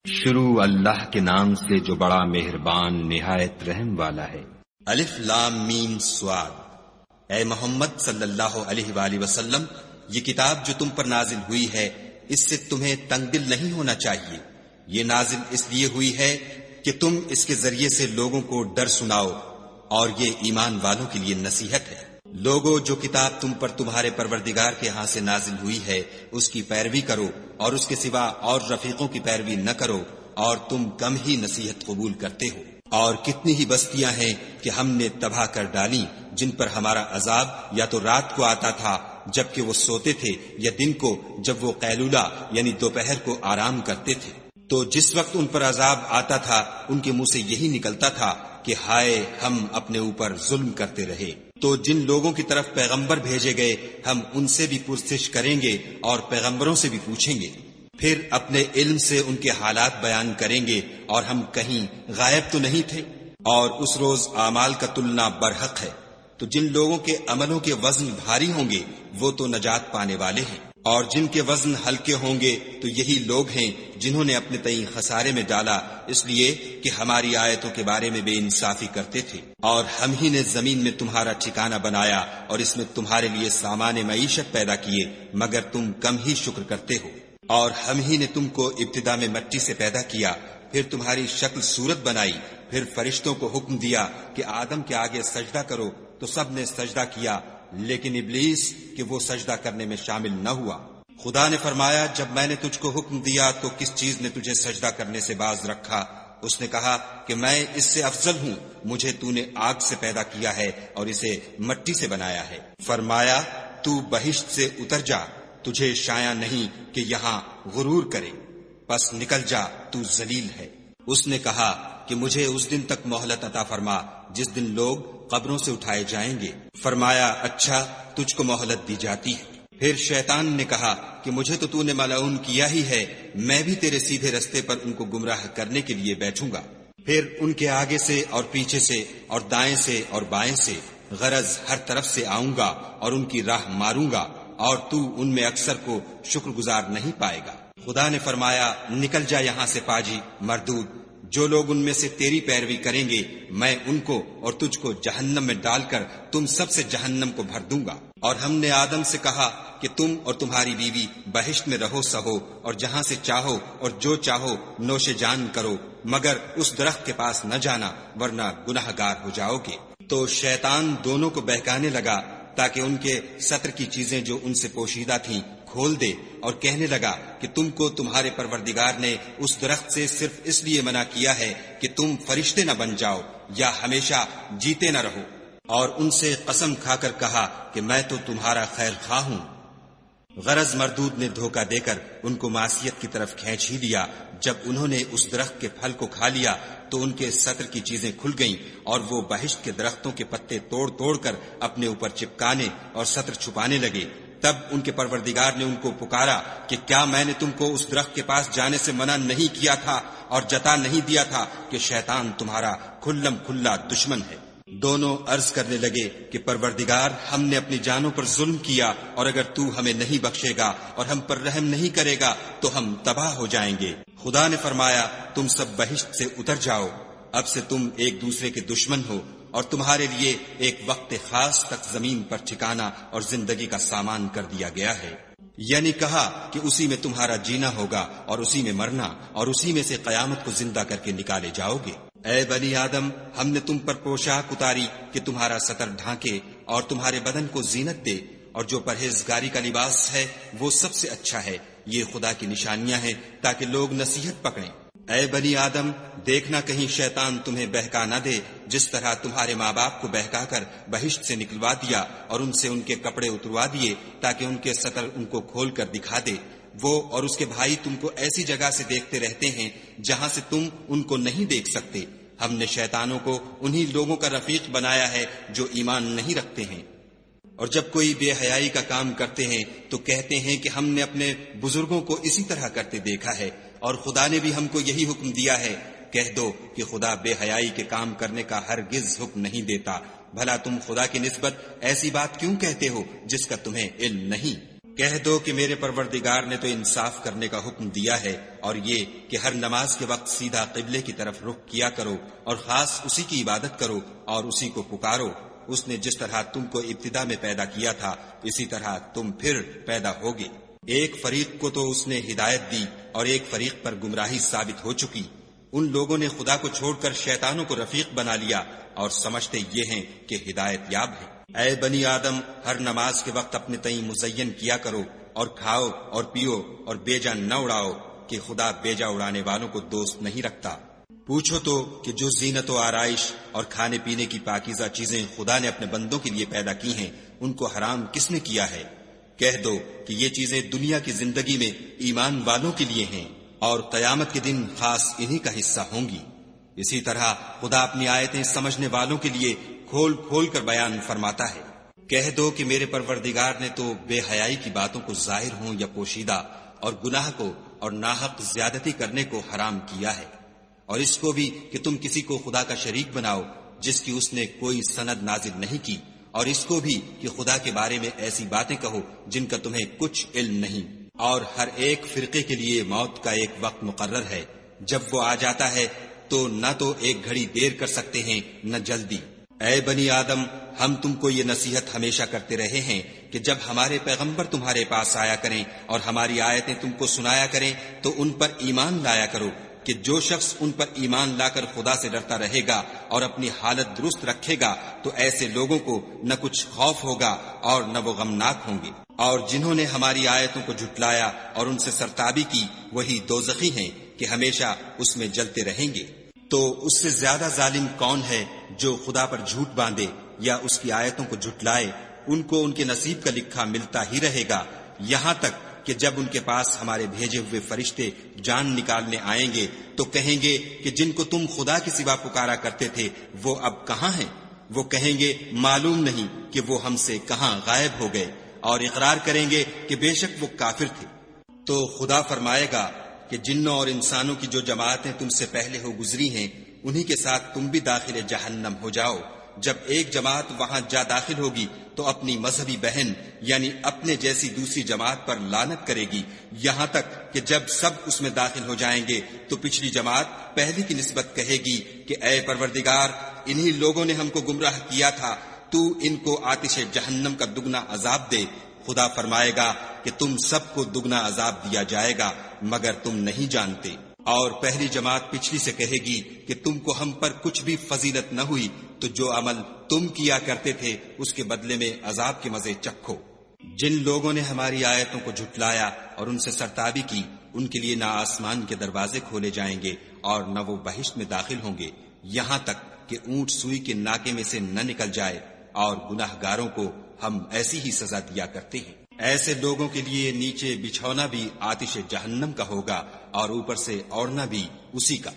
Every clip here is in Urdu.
شروع اللہ کے نام سے جو بڑا مہربان نہایت رحم والا ہے۔ الف لام میم صاد۔ اے محمد صلی اللہ علیہ وآلہ وسلم، یہ کتاب جو تم پر نازل ہوئی ہے اس سے تمہیں تنگ دل نہیں ہونا چاہیے۔ یہ نازل اس لیے ہوئی ہے کہ تم اس کے ذریعے سے لوگوں کو ڈر سناؤ، اور یہ ایمان والوں کے لیے نصیحت ہے۔ لوگو، جو کتاب تم پر تمہارے پروردگار کے ہاں سے نازل ہوئی ہے اس کی پیروی کرو، اور اس کے سوا اور رفیقوں کی پیروی نہ کرو، اور تم کم ہی نصیحت قبول کرتے ہو۔ اور کتنی ہی بستیاں ہیں کہ ہم نے تباہ کر ڈالی، جن پر ہمارا عذاب یا تو رات کو آتا تھا جبکہ وہ سوتے تھے، یا دن کو جب وہ قیلولہ یعنی دوپہر کو آرام کرتے تھے۔ تو جس وقت ان پر عذاب آتا تھا ان کے منہ سے یہی نکلتا تھا کہ ہائے، ہم اپنے اوپر ظلم کرتے رہے۔ تو جن لوگوں کی طرف پیغمبر بھیجے گئے ہم ان سے بھی پرسش کریں گے اور پیغمبروں سے بھی پوچھیں گے، پھر اپنے علم سے ان کے حالات بیان کریں گے، اور ہم کہیں غائب تو نہیں تھے۔ اور اس روز اعمال کا تلنا برحق ہے، تو جن لوگوں کے عملوں کے وزن بھاری ہوں گے وہ تو نجات پانے والے ہیں، اور جن کے وزن ہلکے ہوں گے تو یہی لوگ ہیں جنہوں نے اپنے تئیں خسارے میں ڈالا، اس لیے کہ ہماری آیتوں کے بارے میں بے انصافی کرتے تھے۔ اور ہم ہی نے زمین میں تمہارا ٹھکانہ بنایا اور اس میں تمہارے لیے سامان معیشت پیدا کیے، مگر تم کم ہی شکر کرتے ہو۔ اور ہم ہی نے تم کو ابتدا میں مٹی سے پیدا کیا، پھر تمہاری شکل صورت بنائی، پھر فرشتوں کو حکم دیا کہ آدم کے آگے سجدہ کرو، تو سب نے سجدہ کیا، لیکن ابلیس کہ وہ سجدہ کرنے میں شامل نہ ہوا۔ خدا نے فرمایا، جب میں نے تجھ کو حکم دیا تو کس چیز نے تجھے سجدہ کرنے سے باز رکھا؟ اس نے کہا کہ میں اس سے افضل ہوں، مجھے تو نے آگ سے پیدا کیا ہے اور اسے مٹی سے بنایا ہے۔ فرمایا، تو بہشت سے اتر جا، تجھے شایع نہیں کہ یہاں غرور کرے، پس نکل جا، تو ذلیل ہے۔ اس نے کہا کہ مجھے اس دن تک مہلت عطا فرما جس دن لوگ قبروں سے اٹھائے جائیں گے۔ فرمایا، اچھا، تجھ کو مہلت دی جاتی ہے۔ پھر شیطان نے کہا کہ مجھے تو نے ملعون کیا ہی ہے، میں بھی تیرے سیدھے رستے پر ان کو گمراہ کرنے کے لیے بیٹھوں گا۔ پھر ان کے آگے سے اور پیچھے سے اور دائیں سے اور بائیں سے، غرض ہر طرف سے آؤں گا اور ان کی راہ ماروں گا، اور تو ان میں اکثر کو شکر گزار نہیں پائے گا۔ خدا نے فرمایا، نکل جا یہاں سے پاجی مردود، جو لوگ ان میں سے تیری پیروی کریں گے میں ان کو اور تجھ کو جہنم میں ڈال کر تم سب سے جہنم کو بھر دوں گا۔ اور ہم نے آدم سے کہا کہ تم اور تمہاری بیوی بہشت میں رہو سہو، اور جہاں سے چاہو اور جو چاہو نوش جان کرو، مگر اس درخت کے پاس نہ جانا ورنہ گناہ گار ہو جاؤ گے۔ تو شیطان دونوں کو بہکانے لگا تاکہ ان کے ستر کی چیزیں جو ان سے پوشیدہ تھیں کھول دے، اور کہنے لگا کہ تم کو تمہارے پروردگار نے اس درخت سے صرف اس لیے منع کیا ہے کہ تم فرشتے نہ بن جاؤ یا ہمیشہ جیتے نہ رہو۔ اور ان سے قسم کھا کر کہا کہ میں تو تمہارا خیر خواہ ہوں۔ غرض مردود نے دھوکہ دے کر ان کو معصیت کی طرف کھینچ ہی لیا۔ جب انہوں نے اس درخت کے پھل کو کھا لیا تو ان کے ستر کی چیزیں کھل گئیں، اور وہ بہشت کے درختوں کے پتے توڑ توڑ کر اپنے اوپر چپکانے اور ستر چھپانے لگے۔ تب ان کے پروردگار نے ان کو پکارا کہ کیا میں نے تم کو اس درخت کے پاس جانے سے منع نہیں کیا تھا اور جتا نہیں دیا تھا کہ شیطان تمہارا کھلم کھلا دشمن ہے؟ دونوں عرض کرنے لگے کہ پروردگار، ہم نے اپنی جانوں پر ظلم کیا، اور اگر تو ہمیں نہیں بخشے گا اور ہم پر رحم نہیں کرے گا تو ہم تباہ ہو جائیں گے۔ خدا نے فرمایا، تم سب بہشت سے اتر جاؤ، اب سے تم ایک دوسرے کے دشمن ہو، اور تمہارے لیے ایک وقت خاص تک زمین پر ٹھکانہ اور زندگی کا سامان کر دیا گیا ہے۔ یعنی کہا کہ اسی میں تمہارا جینا ہوگا اور اسی میں مرنا، اور اسی میں سے قیامت کو زندہ کر کے نکالے جاؤ گے۔ اے بنی آدم، ہم نے تم پر پوشاک اتاری کہ تمہارا ستر ڈھانکے اور تمہارے بدن کو زینت دے، اور جو پرہیزگاری کا لباس ہے وہ سب سے اچھا ہے۔ یہ خدا کی نشانیاں ہیں تاکہ لوگ نصیحت پکڑیں۔ اے بنی آدم، دیکھنا کہیں شیطان تمہیں بہکا نہ دے، جس طرح تمہارے ماں باپ کو بہکا کر بہشت سے نکلوا دیا اور ان سے ان کے کپڑے اتروا دیے تاکہ ان کے ستر ان کو کھول کر دکھا دے۔ وہ اور اس کے بھائی تم کو ایسی جگہ سے دیکھتے رہتے ہیں جہاں سے تم ان کو نہیں دیکھ سکتے۔ ہم نے شیطانوں کو انہی لوگوں کا رفیق بنایا ہے جو ایمان نہیں رکھتے ہیں، اور جب کوئی بے حیائی کا کام کرتے ہیں تو کہتے ہیں کہ ہم نے اپنے بزرگوں کو اسی طرح کرتے دیکھا ہے، اور خدا نے بھی ہم کو یہی حکم دیا ہے۔ کہہ دو کہ خدا بے حیائی کے کام کرنے کا ہرگز حکم نہیں دیتا، بھلا تم خدا کی نسبت ایسی بات کیوں کہتے ہو جس کا تمہیں علم نہیں؟ کہہ دو کہ میرے پروردگار نے تو انصاف کرنے کا حکم دیا ہے، اور یہ کہ ہر نماز کے وقت سیدھا قبلے کی طرف رخ کیا کرو اور خاص اسی کی عبادت کرو اور اسی کو پکارو۔ اس نے جس طرح تم کو ابتدا میں پیدا کیا تھا اسی طرح تم پھر پیدا ہوگے۔ ایک فریق کو تو اس نے ہدایت دی اور ایک فریق پر گمراہی ثابت ہو چکی۔ ان لوگوں نے خدا کو چھوڑ کر شیطانوں کو رفیق بنا لیا اور سمجھتے یہ ہیں کہ ہدایت یاب ہے۔ اے بنی آدم، ہر نماز کے وقت اپنے تئیں مزین کیا کرو اور کھاؤ اور پیو اور بیجا نہ اڑاؤ، کہ خدا بیجا اڑانے والوں کو دوست نہیں رکھتا۔ پوچھو تو کہ جو زینت و آرائش اور کھانے پینے کی پاکیزہ چیزیں خدا نے اپنے بندوں کے لیے پیدا کی ہیں ان کو حرام کس نے کیا ہے؟ کہہ دو کہ یہ چیزیں دنیا کی زندگی میں ایمان والوں کے لیے ہیں اور قیامت کے دن خاص انہی کا حصہ ہوں گی۔ اسی طرح خدا اپنی آیتیں سمجھنے والوں کے لیے کھول کھول کر بیان فرماتا ہے۔ کہہ دو کہ میرے پروردگار نے تو بے حیائی کی باتوں کو ظاہر ہوں یا پوشیدہ اور گناہ کو اور ناحق زیادتی کرنے کو حرام کیا ہے، اور اس کو بھی کہ تم کسی کو خدا کا شریک بناؤ جس کی اس نے کوئی سند نازل نہیں کی، اور اس کو بھی کہ خدا کے بارے میں ایسی باتیں کہو جن کا تمہیں کچھ علم نہیں۔ اور ہر ایک فرقے کے لیے موت کا ایک وقت مقرر ہے، جب وہ آ جاتا ہے تو نہ تو ایک گھڑی دیر کر سکتے ہیں نہ جلدی۔ اے بنی آدم، ہم تم کو یہ نصیحت ہمیشہ کرتے رہے ہیں کہ جب ہمارے پیغمبر تمہارے پاس آیا کریں اور ہماری آیتیں تم کو سنایا کریں تو ان پر ایمان لایا کرو، کہ جو شخص ان پر ایمان لا کر خدا سے ڈرتا رہے گا اور اپنی حالت درست رکھے گا تو ایسے لوگوں کو نہ کچھ خوف ہوگا اور نہ وہ غمناک ہوں گے۔ اور جنہوں نے ہماری آیتوں کو جھٹلایا اور ان سے سرتابی کی وہی دوزخی ہیں کہ ہمیشہ اس میں جلتے رہیں گے۔ تو اس سے زیادہ ظالم کون ہے جو خدا پر جھوٹ باندھے یا اس کی آیتوں کو جھٹلائے؟ ان کو ان کے نصیب کا لکھا ملتا ہی رہے گا، یہاں تک کہ جب ان کے پاس ہمارے بھیجے ہوئے فرشتے جان نکالنے آئیں گے تو کہیں گے کہ جن کو تم خدا کے سوا پکارا کرتے تھے وہ اب کہاں ہیں؟ وہ کہیں گے معلوم نہیں کہ وہ ہم سے کہاں غائب ہو گئے، اور اقرار کریں گے کہ بے شک وہ کافر تھے۔ تو خدا فرمائے گا کہ جنوں اور انسانوں کی جو جماعتیں تم سے پہلے ہو گزری ہیں انہی کے ساتھ تم بھی داخل جہنم ہو جاؤ۔ جب ایک جماعت وہاں جا داخل ہوگی تو اپنی مذہبی بہن یعنی اپنے جیسی دوسری جماعت پر لعنت کرے گی، یہاں تک کہ جب سب اس میں داخل ہو جائیں گے تو پچھلی جماعت پہلی کی نسبت کہے گی کہ اے پروردگار، انہی لوگوں نے ہم کو گمراہ کیا تھا، تو ان کو آتش جہنم کا دگنا عذاب دے۔ خدا فرمائے گا کہ تم سب کو دگنا عذاب دیا جائے گا مگر تم نہیں جانتے۔ اور پہلی جماعت پچھلی سے کہے گی کہ تم کو ہم پر کچھ بھی فضیلت نہ ہوئی، تو جو عمل تم کیا کرتے تھے اس کے بدلے میں عذاب کے مزے چکھو۔ جن لوگوں نے ہماری آیتوں کو جھٹلایا اور ان سے سرتابی کی ان کے لیے نہ آسمان کے دروازے کھولے جائیں گے اور نہ وہ بہشت میں داخل ہوں گے، یہاں تک کہ اونٹ سوئی کے ناکے میں سے نہ نکل جائے، اور گناہ گاروں کو ہم ایسی ہی سزا دیا کرتے ہیں۔ ایسے لوگوں کے لیے نیچے بچھونا بھی آتش جہنم کا ہوگا اور اوپر سے اوڑھنا بھی اسی کا،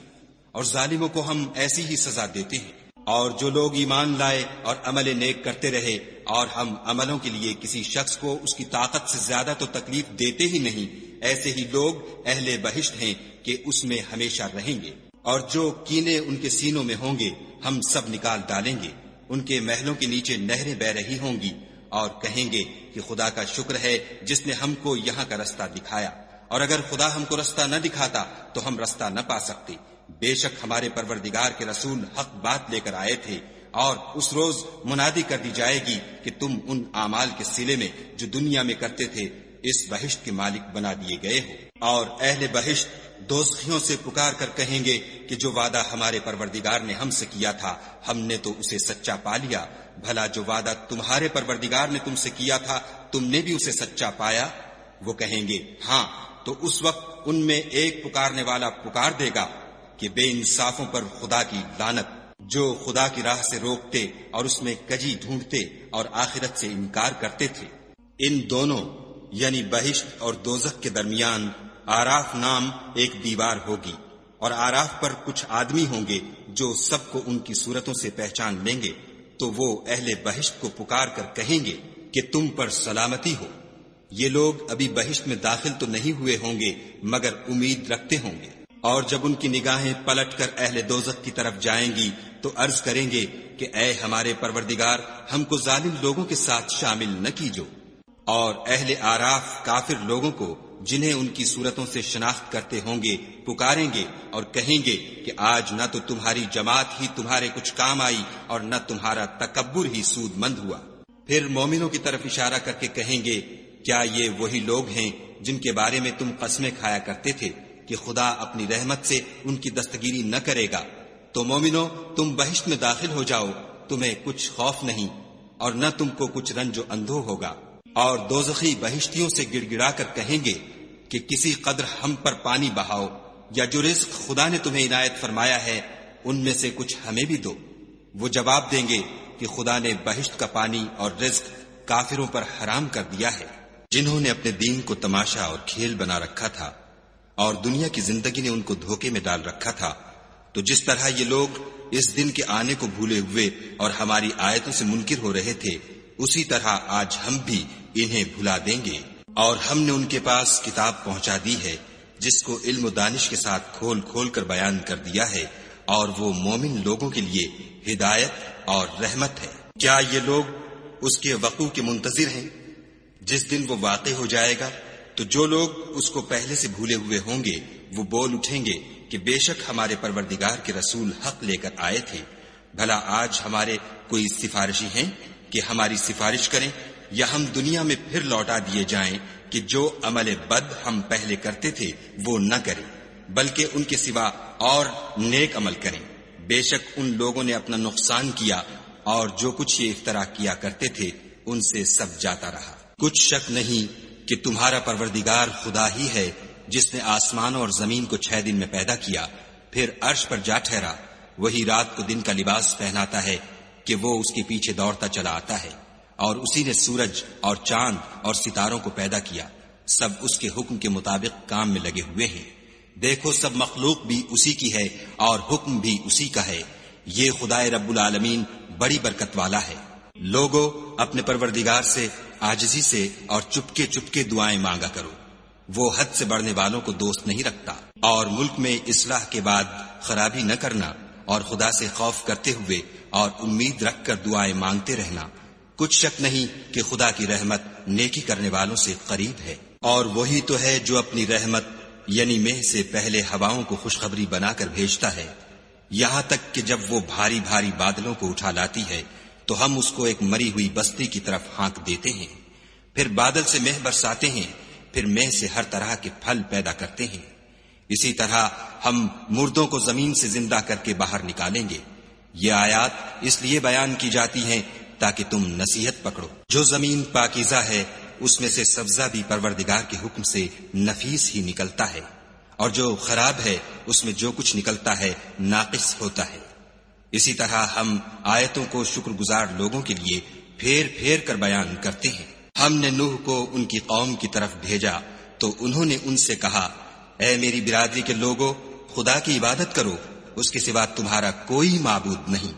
اور ظالموں کو ہم ایسی ہی سزا دیتے ہیں۔ اور جو لوگ ایمان لائے اور عمل نیک کرتے رہے اور ہم عملوں کے لیے کسی شخص کو اس کی طاقت سے زیادہ تو تکلیف دیتے ہی نہیں، ایسے ہی لوگ اہل بہشت ہیں کہ اس میں ہمیشہ رہیں گے۔ اور جو کینے ان کے سینوں میں ہوں گے ہم سب نکال ڈالیں گے، ان کے محلوں کے نیچے نہریں بہ رہی ہوں گی، اور کہیں گے کہ خدا کا شکر ہے جس نے ہم کو یہاں کا رستہ دکھایا، اور اگر خدا ہم کو رستہ نہ دکھاتا تو ہم رستہ نہ پا سکتے۔ بے شک ہمارے پروردگار کے رسول حق بات لے کر آئے تھے، اور اس روز منادی کر دی جائے گی کہ تم ان اعمال کے صلے میں جو دنیا میں کرتے تھے اس بہشت کے مالک بنا دیے گئے ہو۔ اور اہل بہشت دوزخیوں سے پکار کر کہیں گے کہ جو وعدہ ہمارے پروردگار نے ہم سے کیا تھا ہم نے تو اسے سچا پا لیا، بھلا جو وعدہ تمہارے پروردگار نے تم سے کیا تھا تم نے بھی اسے سچا پایا؟ وہ کہیں گے ہاں، تو اس وقت ان میں ایک پکارنے والا پکار دے گا کہ بے انصافوں پر خدا کی لعنت، جو خدا کی راہ سے روکتے اور اس میں کجی ڈھونڈتے اور آخرت سے انکار کرتے تھے۔ ان دونوں یعنی بہشت اور دوزخ کے درمیان آراف نام ایک دیوار ہوگی، اور آراف پر کچھ آدمی ہوں گے جو سب کو ان کی صورتوں سے پہچان لیں گے، تو وہ اہل بہشت کو پکار کر کہیں گے کہ تم پر سلامتی ہو۔ یہ لوگ ابھی بہشت میں داخل تو نہیں ہوئے ہوں گے مگر امید رکھتے ہوں گے، اور جب ان کی نگاہیں پلٹ کر اہل دوزخ کی طرف جائیں گی تو عرض کریں گے کہ اے ہمارے پروردگار، ہم کو ظالم لوگوں کے ساتھ شامل نہ کیجو۔ اور اہل آراف کافر لوگوں کو جنہیں ان کی صورتوں سے شناخت کرتے ہوں گے پکاریں گے اور کہیں گے کہ آج نہ تو تمہاری جماعت ہی تمہارے کچھ کام آئی اور نہ تمہارا تکبر ہی سود مند ہوا۔ پھر مومنوں کی طرف اشارہ کر کے کہیں گے کیا یہ وہی لوگ ہیں جن کے بارے میں تم قسمیں کھایا کرتے تھے کہ خدا اپنی رحمت سے ان کی دستگیری نہ کرے گا؟ تو مومنو تم بہشت میں داخل ہو جاؤ، تمہیں کچھ خوف نہیں اور نہ تم کو کچھ رنج و اندھو ہوگا۔ اور دوزخی بہشتیوں سے گڑ گڑا کر کہیں گے کہ کسی قدر ہم پر پانی بہاؤ، یا جو رزق خدا نے تمہیں عنایت فرمایا ہے ان میں سے کچھ ہمیں بھی دو۔ وہ جواب دیں گے کہ خدا نے بہشت کا پانی اور رزق کافروں پر حرام کر دیا ہے، جنہوں نے اپنے دین کو تماشا اور کھیل بنا رکھا تھا اور دنیا کی زندگی نے ان کو دھوکے میں ڈال رکھا تھا۔ تو جس طرح یہ لوگ اس دن کے آنے کو بھولے ہوئے اور ہماری آیتوں سے منکر ہو رہے تھے، اسی طرح آج ہم بھی انہیں بھلا دیں گے۔ اور ہم نے ان کے پاس کتاب پہنچا دی ہے جس کو علم و دانش کے ساتھ کھول کھول کر بیان کر دیا ہے، اور وہ مومن لوگوں کے لیے ہدایت اور رحمت ہے۔ کیا یہ لوگ اس کے وقوع کے منتظر ہیں؟ جس دن وہ واقع ہو جائے گا تو جو لوگ اس کو پہلے سے بھولے ہوئے ہوں گے وہ بول اٹھیں گے کہ بے شک ہمارے پروردگار کے رسول حق لے کر آئے تھے۔ بھلا آج ہمارے کوئی سفارشی ہیں کہ ہماری سفارش کریں، یا ہم دنیا میں پھر لوٹا دیے جائیں کہ جو عمل بد ہم پہلے کرتے تھے وہ نہ کریں، بلکہ ان کے سوا اور نیک عمل کریں۔ بے شک ان لوگوں نے اپنا نقصان کیا اور جو کچھ یہ افترا کیا کرتے تھے ان سے سب جاتا رہا۔ کچھ شک نہیں کہ تمہارا پروردگار خدا ہی ہے جس نے آسمان اور زمین کو 6 دن میں پیدا کیا، پھر عرش پر جا ٹھہرا۔ وہی رات کو دن کا لباس پہناتا ہے کہ وہ اس کے پیچھے دوڑتا چلا آتا ہے، اور اسی نے سورج اور چاند اور ستاروں کو پیدا کیا، سب اس کے حکم کے مطابق کام میں لگے ہوئے ہیں۔ دیکھو سب مخلوق بھی اسی کی ہے اور حکم بھی اسی کا ہے۔ یہ خدائے رب العالمین بڑی برکت والا ہے۔ لوگو اپنے پروردگار سے عاجزی سے اور چپکے چپکے دعائیں مانگا کرو، وہ حد سے بڑھنے والوں کو دوست نہیں رکھتا۔ اور ملک میں اصلاح کے بعد خرابی نہ کرنا، اور خدا سے خوف کرتے ہوئے اور امید رکھ کر دعائیں مانگتے رہنا۔ کچھ شک نہیں کہ خدا کی رحمت نیکی کرنے والوں سے قریب ہے۔ اور وہی تو ہے جو اپنی رحمت یعنی مہ سے پہلے ہواؤں کو خوشخبری بنا کر بھیجتا ہے، یہاں تک کہ جب وہ بھاری بھاری بادلوں کو اٹھا لاتی ہے تو ہم اس کو ایک مری ہوئی بستی کی طرف ہانک دیتے ہیں، پھر بادل سے مہ برساتے ہیں، پھر مہ سے ہر طرح کے پھل پیدا کرتے ہیں۔ اسی طرح ہم مردوں کو زمین سے زندہ کر کے باہر نکالیں گے۔ یہ آیات اس لیے بیان کی جاتی ہیں تاکہ تم نصیحت پکڑو۔ جو زمین پاکیزہ ہے اس میں سے سبزہ بھی پروردگار کے حکم سے نفیس ہی نکلتا ہے، اور جو خراب ہے اس میں جو کچھ نکلتا ہے ناقص ہوتا ہے۔ اسی طرح ہم آیتوں کو شکر گزار لوگوں کے لیے پھیر پھیر کر بیان کرتے ہیں۔ ہم نے نوح کو ان کی قوم کی طرف بھیجا تو انہوں نے ان سے کہا، اے میری برادری کے لوگوں، خدا کی عبادت کرو، اس کے سوا تمہارا کوئی معبود نہیں۔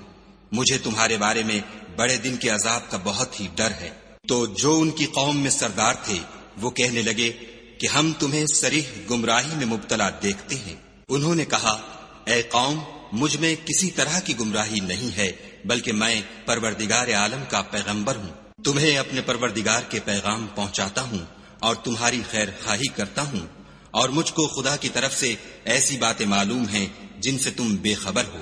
مجھے تمہارے بارے میں بڑے دن کے عذاب کا بہت ہی ڈر ہے۔ تو جو ان کی قوم میں سردار تھے وہ کہنے لگے کہ ہم تمہیں صریح گمراہی میں مبتلا دیکھتے ہیں۔ انہوں نے کہا، اے قوم، مجھ میں کسی طرح کی گمراہی نہیں ہے، بلکہ میں پروردگار عالم کا پیغمبر ہوں۔ تمہیں اپنے پروردگار کے پیغام پہنچاتا ہوں اور تمہاری خیر خواہی کرتا ہوں، اور مجھ کو خدا کی طرف سے ایسی باتیں معلوم ہیں جن سے تم بے خبر ہو۔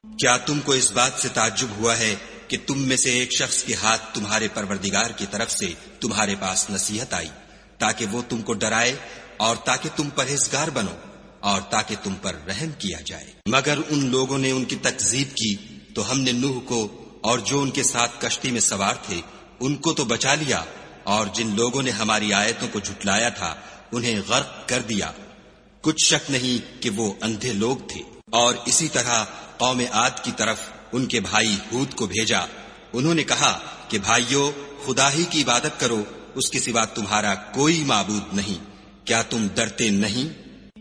کیا تم کو اس بات سے تعجب ہوا ہے کہ تم میں سے ایک شخص کے ہاتھ تمہارے پروردگار کی طرف سے تمہارے پاس نصیحت آئی تاکہ وہ تم کو ڈرائے اور تاکہ تم پرہیزگار بنو اور تاکہ تم پر رحم کیا جائے؟ مگر ان لوگوں نے ان کی تکذیب کی تو ہم نے نوح کو اور جو ان کے ساتھ کشتی میں سوار تھے ان کو تو بچا لیا، اور جن لوگوں نے ہماری آیتوں کو جھٹلایا تھا انہیں غرق کر دیا۔ کچھ شک نہیں کہ وہ اندھے لوگ تھے۔ اور اسی طرح قوم عاد کی طرف ان کے بھائی ہود کو بھیجا۔ انہوں نے کہا کہ بھائیو، خدا ہی کی عبادت کرو، اس کے سوا تمہارا کوئی معبود نہیں، کیا تم ڈرتے نہیں؟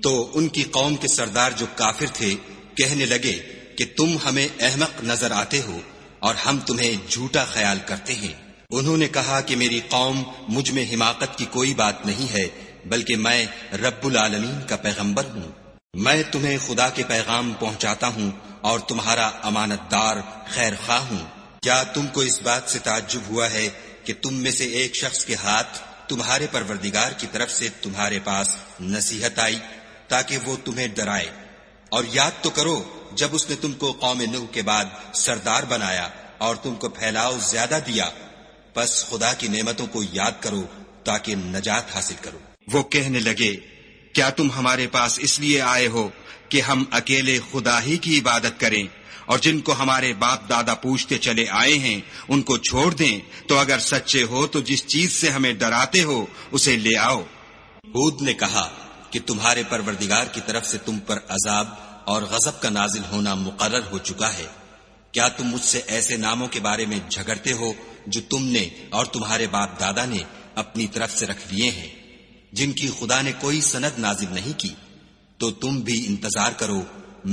تو ان کی قوم کے سردار جو کافر تھے کہنے لگے کہ تم ہمیں احمق نظر آتے ہو اور ہم تمہیں جھوٹا خیال کرتے ہیں۔ انہوں نے کہا کہ میری قوم مجھ میں حماقت کی کوئی بات نہیں ہے، بلکہ میں رب العالمین کا پیغمبر ہوں۔ میں تمہیں خدا کے پیغام پہنچاتا ہوں اور تمہارا امانت دار خیر خواہ ہوں۔ کیا تم کو اس بات سے تعجب ہوا ہے کہ تم میں سے ایک شخص کے ہاتھ تمہارے پروردگار کی طرف سے تمہارے پاس نصیحت آئی تاکہ وہ تمہیں ڈرائے، اور یاد تو کرو جب اس نے تم کو قوم نوح کے بعد سردار بنایا اور تم کو پھیلاؤ زیادہ دیا، پس خدا کی نعمتوں کو یاد کرو تاکہ نجات حاصل کرو۔ وہ کہنے لگے، کیا تم ہمارے پاس اس لیے آئے ہو کہ ہم اکیلے خدا ہی کی عبادت کریں، اور جن کو ہمارے باپ دادا پوچھتے چلے آئے ہیں ان کو چھوڑ دیں؟ تو اگر سچے ہو تو جس چیز سے ہمیں ڈراتے ہو اسے لے آؤ۔ ہود نے کہا کہ تمہارے پروردگار کی طرف سے تم پر عذاب اور غضب کا نازل ہونا مقرر ہو چکا ہے۔ کیا تم مجھ سے ایسے ناموں کے بارے میں جھگڑتے ہو جو تم نے اور تمہارے باپ دادا نے اپنی طرف سے رکھ لیے ہیں، جن کی خدا نے کوئی سند نازل نہیں کی؟ تو تم بھی انتظار کرو،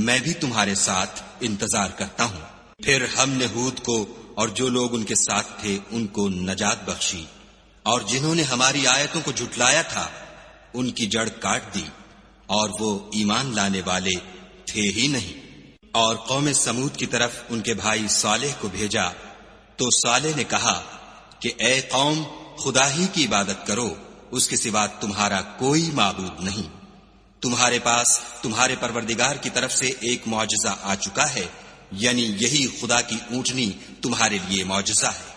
میں بھی تمہارے ساتھ انتظار کرتا ہوں۔ پھر ہم نے ہود کو اور جو لوگ ان کے ساتھ تھے ان کو نجات بخشی، اور جنہوں نے ہماری آیتوں کو جھٹلایا تھا ان کی جڑ کاٹ دی، اور وہ ایمان لانے والے تھے ہی نہیں۔ اور قوم سمود کی طرف ان کے بھائی صالح کو بھیجا تو صالح نے کہا کہ اے قوم، خدا ہی کی عبادت کرو، اس کے سوا تمہارا کوئی معبود نہیں۔ تمہارے پاس تمہارے پروردگار کی طرف سے ایک معجزہ آ چکا ہے، یعنی یہی خدا کی اونٹنی تمہارے لیے معجزہ ہے،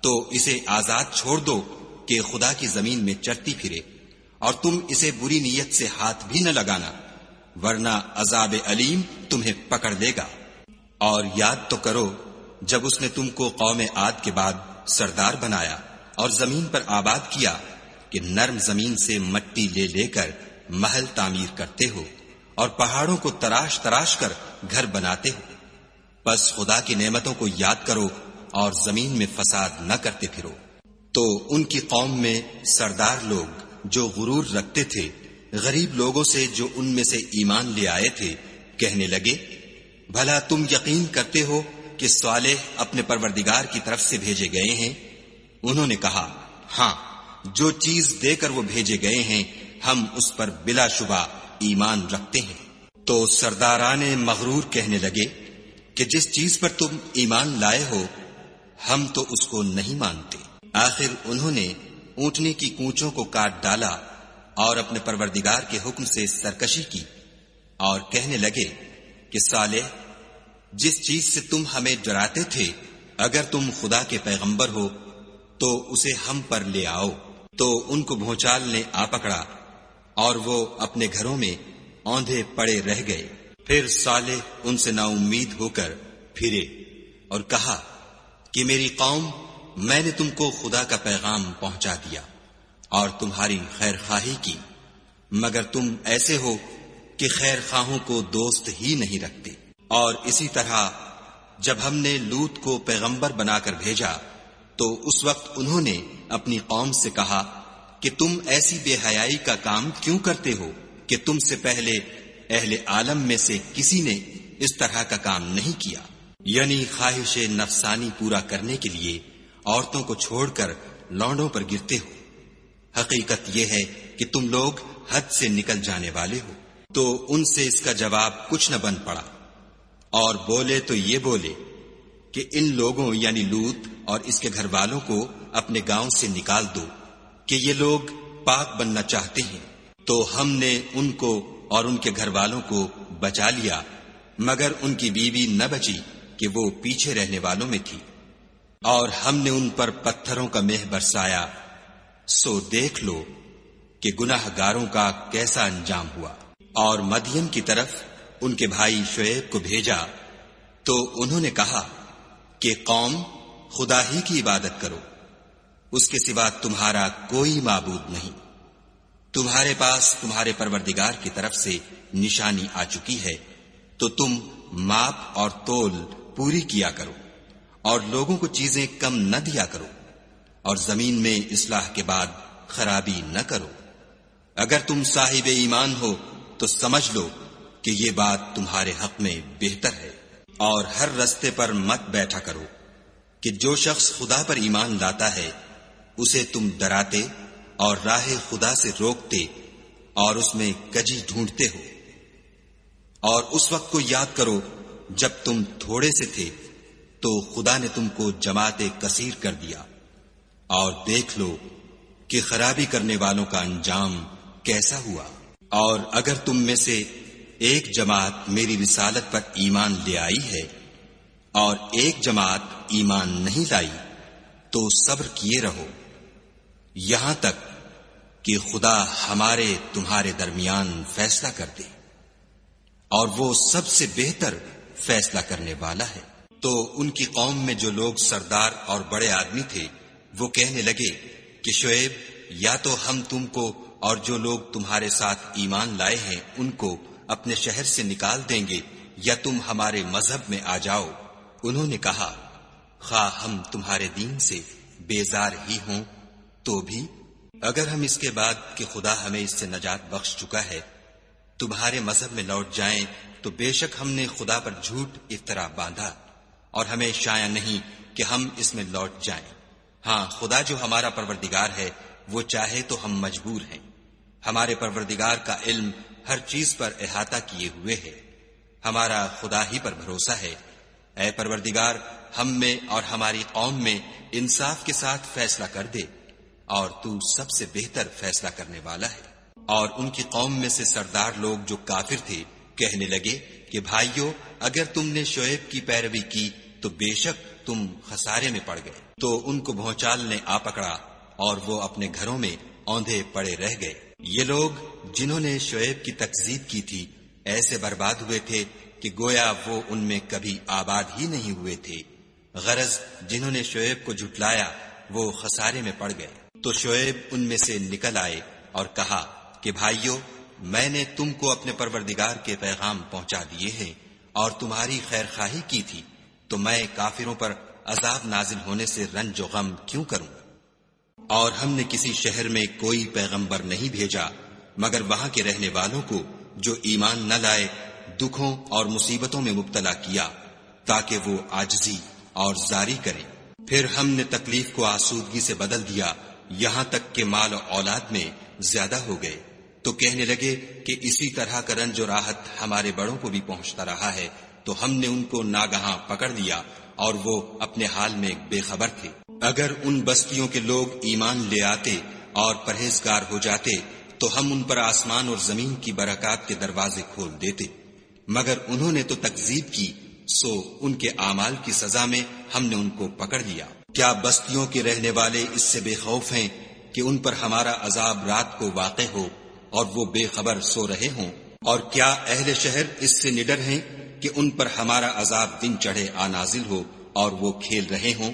تو اسے آزاد چھوڑ دو کہ خدا کی زمین میں چرتی پھرے، اور تم اسے بری نیت سے ہاتھ بھی نہ لگانا، ورنہ عذاب علیم تمہیں پکڑ لے گا۔ اور یاد تو کرو جب اس نے تم کو قوم عاد کے بعد سردار بنایا اور زمین پر آباد کیا کہ نرم زمین سے مٹی لے لے کر محل تعمیر کرتے ہو اور پہاڑوں کو تراش تراش کر گھر بناتے ہو۔ بس خدا کی نعمتوں کو یاد کرو اور زمین میں فساد نہ کرتے پھرو۔ تو ان کی قوم میں سردار لوگ جو غرور رکھتے تھے غریب لوگوں سے جو ان میں سے ایمان لے آئے تھے کہنے لگے، بھلا تم یقین کرتے ہو کہ صالح اپنے پروردگار کی طرف سے بھیجے گئے ہیں؟ انہوں نے کہا، ہاں، جو چیز دے کر وہ بھیجے گئے ہیں ہم اس پر بلا شبہ ایمان رکھتے ہیں۔ تو سرداران مغرور کہنے لگے کہ جس چیز پر تم ایمان لائے ہو ہم تو اس کو نہیں مانتے۔ آخر انہوں نے اونٹنی کی کونچوں کو کاٹ ڈالا اور اپنے پروردگار کے حکم سے سرکشی کی، اور کہنے لگے کہ صالح، جس چیز سے تم ہمیں ڈراتے تھے اگر تم خدا کے پیغمبر ہو تو اسے ہم پر لے آؤ۔ تو ان کو بھونچال نے آ پکڑا اور وہ اپنے گھروں میں اوندھے پڑے رہ گئے۔ پھر صالح ان سے نا امید ہو کر پھرے اور کہا کہ میری قوم، میں نے تم کو خدا کا پیغام پہنچا دیا اور تمہاری خیر خواہی کی، مگر تم ایسے ہو کہ خیر خواہوں کو دوست ہی نہیں رکھتے۔ اور اسی طرح جب ہم نے لوط کو پیغمبر بنا کر بھیجا تو اس وقت انہوں نے اپنی قوم سے کہا کہ تم ایسی بے حیائی کا کام کیوں کرتے ہو کہ تم سے پہلے اہل عالم میں سے کسی نے اس طرح کا کام نہیں کیا، یعنی خواہش نفسانی پورا کرنے کے لیے عورتوں کو چھوڑ کر لونڈوں پر گرتے ہو۔ حقیقت یہ ہے کہ تم لوگ حد سے نکل جانے والے ہو۔ تو ان سے اس کا جواب کچھ نہ بن پڑا، اور بولے تو یہ بولے کہ ان لوگوں یعنی لوط اور اس کے گھر والوں کو اپنے گاؤں سے نکال دو کہ یہ لوگ پاک بننا چاہتے ہیں۔ تو ہم نے ان کو اور ان کے گھر والوں کو بچا لیا، مگر ان کی بیوی نہ بچی کہ وہ پیچھے رہنے والوں میں تھی، اور ہم نے ان پر پتھروں کا مہ برسایا۔ سو دیکھ لو کہ گناہ گاروں کا کیسا انجام ہوا۔ اور مدین کی طرف ان کے بھائی شعیب کو بھیجا تو انہوں نے کہا کہ قوم، خدا ہی کی عبادت کرو، اس کے سوا تمہارا کوئی معبود نہیں۔ تمہارے پاس تمہارے پروردگار کی طرف سے نشانی آ چکی ہے، تو تم ماپ اور تول پوری کیا کرو، اور لوگوں کو چیزیں کم نہ دیا کرو، اور زمین میں اصلاح کے بعد خرابی نہ کرو۔ اگر تم صاحب ایمان ہو تو سمجھ لو کہ یہ بات تمہارے حق میں بہتر ہے۔ اور ہر رستے پر مت بیٹھا کرو کہ جو شخص خدا پر ایمان لاتا ہے اسے تم ڈراتے اور راہ خدا سے روکتے اور اس میں کجی ڈھونڈتے ہو۔ اور اس وقت کو یاد کرو جب تم تھوڑے سے تھے تو خدا نے تم کو جماعت کثیر کر دیا، اور دیکھ لو کہ خرابی کرنے والوں کا انجام کیسا ہوا۔ اور اگر تم میں سے ایک جماعت میری رسالت پر ایمان لے آئی ہے اور ایک جماعت ایمان نہیں لائی تو صبر کیے رہو یہاں تک کہ خدا ہمارے تمہارے درمیان فیصلہ کر دے، اور وہ سب سے بہتر فیصلہ کرنے والا ہے۔ تو ان کی قوم میں جو لوگ سردار اور بڑے آدمی تھے وہ کہنے لگے کہ شعیب، یا تو ہم تم کو اور جو لوگ تمہارے ساتھ ایمان لائے ہیں ان کو اپنے شہر سے نکال دیں گے، یا تم ہمارے مذہب میں آ جاؤ۔ انہوں نے کہا، خواہ ہم تمہارے دین سے بیزار ہی ہوں تو بھی اگر ہم اس کے بعد کہ خدا ہمیں اس سے نجات بخش چکا ہے تمہارے مذہب میں لوٹ جائیں تو بے شک ہم نے خدا پر جھوٹ افطرا باندھا، اور ہمیں شایع نہیں کہ ہم اس میں لوٹ جائیں۔ ہاں، خدا جو ہمارا پروردگار ہے وہ چاہے تو ہم مجبور ہیں۔ ہمارے پروردگار کا علم ہر چیز پر احاطہ کیے ہوئے ہے، ہمارا خدا ہی پر بھروسہ ہے۔ اے پروردگار، ہم میں اور ہماری قوم میں انصاف کے ساتھ فیصلہ کر دے، اور تو سب سے بہتر فیصلہ کرنے والا ہے۔ اور ان کی قوم میں سے سردار لوگ جو کافر تھے کہنے لگے کہ بھائیو، اگر تم نے شعیب کی پیروی کی تو بے شک تم خسارے میں پڑ گئے۔ تو ان کو بھونچال نے آ پکڑا اور وہ اپنے گھروں میں اوندھے پڑے رہ گئے۔ یہ لوگ جنہوں نے شعیب کی تکذیب کی تھی ایسے برباد ہوئے تھے کہ گویا وہ ان میں کبھی آباد ہی نہیں ہوئے تھے۔ غرض جنہوں نے شعیب کو جھٹلایا وہ خسارے میں پڑ گئے۔ تو شعیب ان میں سے نکل آئے اور کہا کہ بھائیو، میں نے تم کو اپنے پروردگار کے پیغام پہنچا دیے ہیں اور تمہاری خیر خواہی کی تھی، تو میں کافروں پر عذاب نازل ہونے سے رنج و غم کیوں کروں؟ اور ہم نے کسی شہر میں کوئی پیغمبر نہیں بھیجا مگر وہاں کے رہنے والوں کو جو ایمان نہ لائے دکھوں اور مصیبتوں میں مبتلا کیا تاکہ وہ عاجزی اور زاری کریں۔ پھر ہم نے تکلیف کو آسودگی سے بدل دیا یہاں تک کہ مال و اولاد میں زیادہ ہو گئے، تو کہنے لگے کہ اسی طرح کا رنج و راحت ہمارے بڑوں کو بھی پہنچتا رہا ہے، تو ہم نے ان کو ناگہاں پکڑ لیا اور وہ اپنے حال میں بے خبر تھے۔ اگر ان بستیوں کے لوگ ایمان لے آتے اور پرہیزگار ہو جاتے تو ہم ان پر آسمان اور زمین کی برکات کے دروازے کھول دیتے، مگر انہوں نے تو تکذیب کی، سو ان کے اعمال کی سزا میں ہم نے ان کو پکڑ لیا۔ کیا بستیوں کے رہنے والے اس سے بے خوف ہیں کہ ان پر ہمارا عذاب رات کو واقع ہو اور وہ بے خبر سو رہے ہوں؟ اور کیا اہل شہر اس سے نڈر ہیں کہ ان پر ہمارا عذاب دن چڑھے آ نازل ہو اور وہ کھیل رہے ہوں؟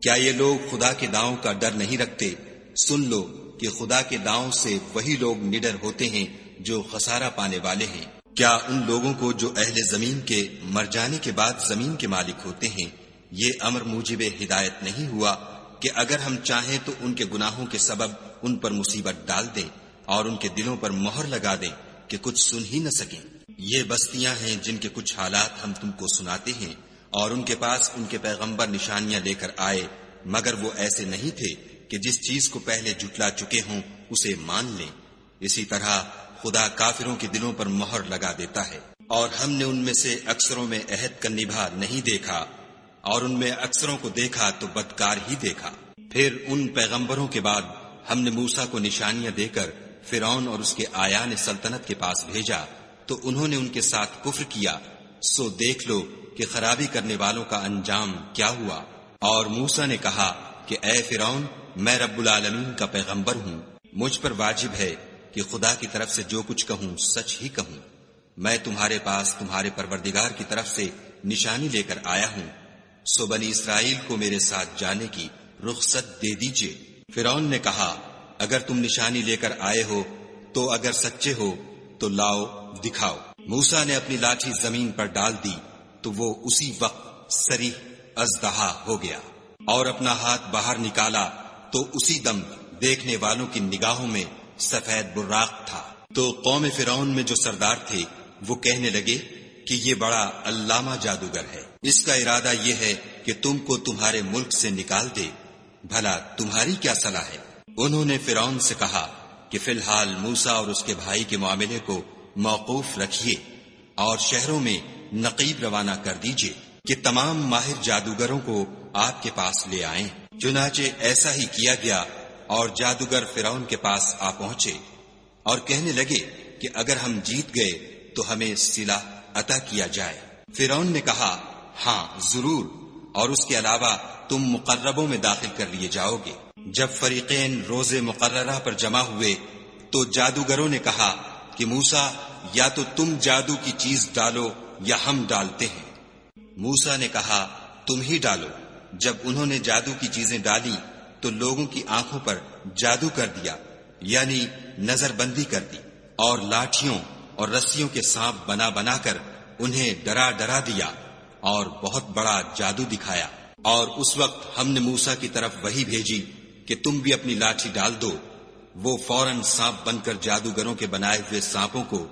کیا یہ لوگ خدا کے داؤں کا ڈر نہیں رکھتے؟ سن لو کہ خدا کے داؤں سے وہی لوگ نڈر ہوتے ہیں جو خسارہ پانے والے ہیں۔ کیا ان لوگوں کو جو اہل زمین کے مر جانے کے بعد زمین کے مالک ہوتے ہیں یہ امر موجب ہدایت نہیں ہوا کہ اگر ہم چاہیں تو ان کے گناہوں کے سبب ان پر مصیبت ڈال دیں اور ان کے دلوں پر مہر لگا دیں کہ کچھ سن ہی نہ سکیں؟ یہ بستیاں ہیں جن کے کچھ حالات ہم تم کو سناتے ہیں، اور ان کے پاس ان کے پیغمبر نشانیاں لے کر آئے، مگر وہ ایسے نہیں تھے کہ جس چیز کو پہلے جھٹلا چکے ہوں اسے مان لیں۔ اسی طرح خدا کافروں کے دلوں پر مہر لگا دیتا ہے۔ اور ہم نے ان میں سے اکثروں میں عہد کا نبھا نہیں دیکھا، اور ان میں اکثروں کو دیکھا تو بدکار ہی دیکھا۔ پھر ان پیغمبروں کے بعد ہم نے موسیٰ کو نشانیاں دے کر فرعون اور اس کے آیان سلطنت کے پاس بھیجا، تو انہوں نے ان کے ساتھ کفر کیا، سو دیکھ لو کہ خرابی کرنے والوں کا انجام کیا ہوا۔ اور موسیٰ نے کہا کہ اے فرعون، میں رب العالمین کا پیغمبر ہوں، مجھ پر واجب ہے کہ خدا کی طرف سے جو کچھ کہوں سچ ہی کہوں۔ میں تمہارے پاس تمہارے پروردگار کی طرف سے نشانی لے کر آیا ہوں، سو بنی اسرائیل کو میرے ساتھ جانے کی رخصت دے دیجیے۔ فرعون نے کہا اگر تم نشانی لے کر آئے ہو تو اگر سچے ہو تو لاؤ دکھاؤ۔ موسیٰ نے اپنی لاٹھی زمین پر ڈال دی تو وہ اسی وقت صریح اژدہا ہو گیا، اور اپنا ہاتھ باہر نکالا تو اسی دم دیکھنے والوں کی نگاہوں میں سفید براق تھا۔ تو قوم فرعون میں جو سردار تھے وہ کہنے لگے کہ یہ بڑا علامہ جادوگر ہے، اس کا ارادہ یہ ہے کہ تم کو تمہارے ملک سے نکال دے، بھلا تمہاری کیا صلاح ہے؟ انہوں نے فرعون سے کہا کہ فی الحال موسیٰ اور اس کے بھائی کے معاملے کو موقوف رکھیے اور شہروں میں نقیب روانہ کر دیجیے کہ تمام ماہر جادوگروں کو آپ کے پاس لے آئیں۔ چنانچہ ایسا ہی کیا گیا اور جادوگر فرعون کے پاس آ پہنچے اور کہنے لگے کہ اگر ہم جیت گئے تو ہمیں صلہ عطا کیا جائے۔ فرعون نے کہا ہاں ضرور، اور اس کے علاوہ تم مقربوں میں داخل کر لیے جاؤ گے۔ جب فریقین روز مقررہ پر جمع ہوئے تو جادوگروں نے کہا کہ موسیٰ یا تو تم جادو کی چیز ڈالو یا ہم ڈالتے ہیں۔ موسیٰ نے کہا تم ہی ڈالو۔ جب انہوں نے جادو کی چیزیں ڈالی تو لوگوں کی آنکھوں پر جادو کر دیا، یعنی نظر بندی کر دی، اور لاٹھیوں اور رسیوں کے سانپ بنا بنا کر انہیں ڈرا ڈرا دیا اور بہت بڑا جادو دکھایا۔ اور اس وقت ہم نے موسیٰ کی طرف وحی بھیجی کہ تم بھی اپنی لاٹھی ڈال دو۔ وہ فوراً سانپ بن کر جادوگروں کے بنائے ہوئے سانپوں کو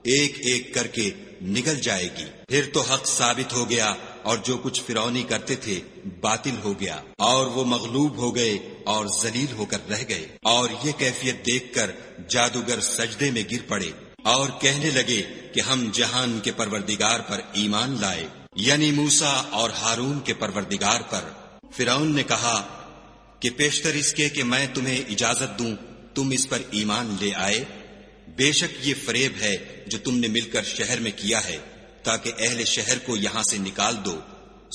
ایک ایک کر کے نگل جائے گی۔ پھر تو حق ثابت ہو گیا اور جو کچھ فرعونی کرتے تھے باطل ہو گیا، اور وہ مغلوب ہو گئے اور ذلیل ہو کر رہ گئے۔ اور یہ کیفیت دیکھ کر جادوگر سجدے میں گر پڑے اور کہنے لگے کہ ہم جہان کے پروردگار پر ایمان لائے، یعنی موسیٰ اور ہارون کے پروردگار پر۔ فرعون نے کہا کہ پیشتر اس کے کہ میں تمہیں اجازت دوں تم اس پر ایمان لے آئے، بے شک یہ فریب ہے جو تم نے مل کر شہر میں کیا ہے تاکہ اہل شہر کو یہاں سے نکال دو،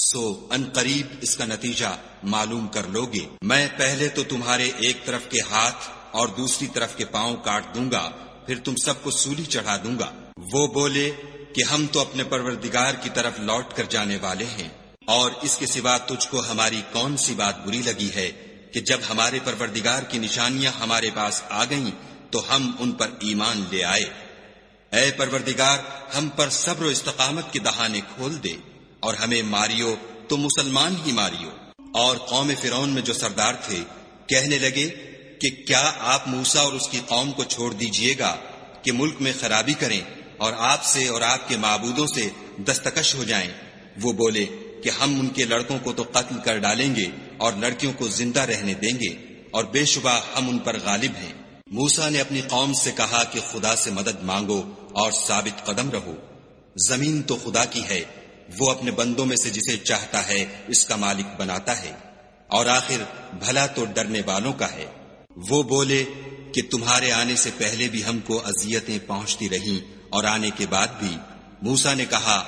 سو ان قریب اس کا نتیجہ معلوم کر لوگے۔ میں پہلے تو تمہارے ایک طرف کے ہاتھ اور دوسری طرف کے پاؤں کاٹ دوں گا، پھر تم سب کو سولی چڑھا دوں گا۔ وہ بولے کہ ہم تو اپنے پروردگار کی طرف لوٹ کر جانے والے ہیں، اور اس کے سوا تجھ کو ہماری کون سی بات بری لگی ہے کہ جب ہمارے پروردگار کی نشانیاں ہمارے پاس آ گئیں تو ہم ان پر ایمان لے آئے۔ اے پروردگار ہم پر صبر و استقامت کے دہانے کھول دے اور ہمیں ماریو تو مسلمان ہی ماریو۔ اور قوم فرعون میں جو سردار تھے کہنے لگے کہ کیا آپ موسیٰ اور اس کی قوم کو چھوڑ دیجئے گا کہ ملک میں خرابی کریں اور آپ سے اور آپ کے معبودوں سے دستکش ہو جائیں۔ وہ بولے کہ ہم ان کے لڑکوں کو تو قتل کر ڈالیں گے اور لڑکیوں کو زندہ رہنے دیں گے، اور بے شبہ ہم ان پر غالب ہیں۔ موسیٰ نے اپنی قوم سے کہا کہ خدا سے مدد مانگو اور ثابت قدم رہو۔ زمین تو خدا کی ہے، وہ اپنے بندوں میں سے جسے چاہتا ہے اس کا مالک بناتا ہے، اور آخر بھلا تو ڈرنے والوں کا ہے۔ وہ بولے کہ تمہارے آنے سے پہلے بھی ہم کو اذیتیں پہنچتی رہیں اور آنے کے بعد بھی۔ موسیٰ نے کہا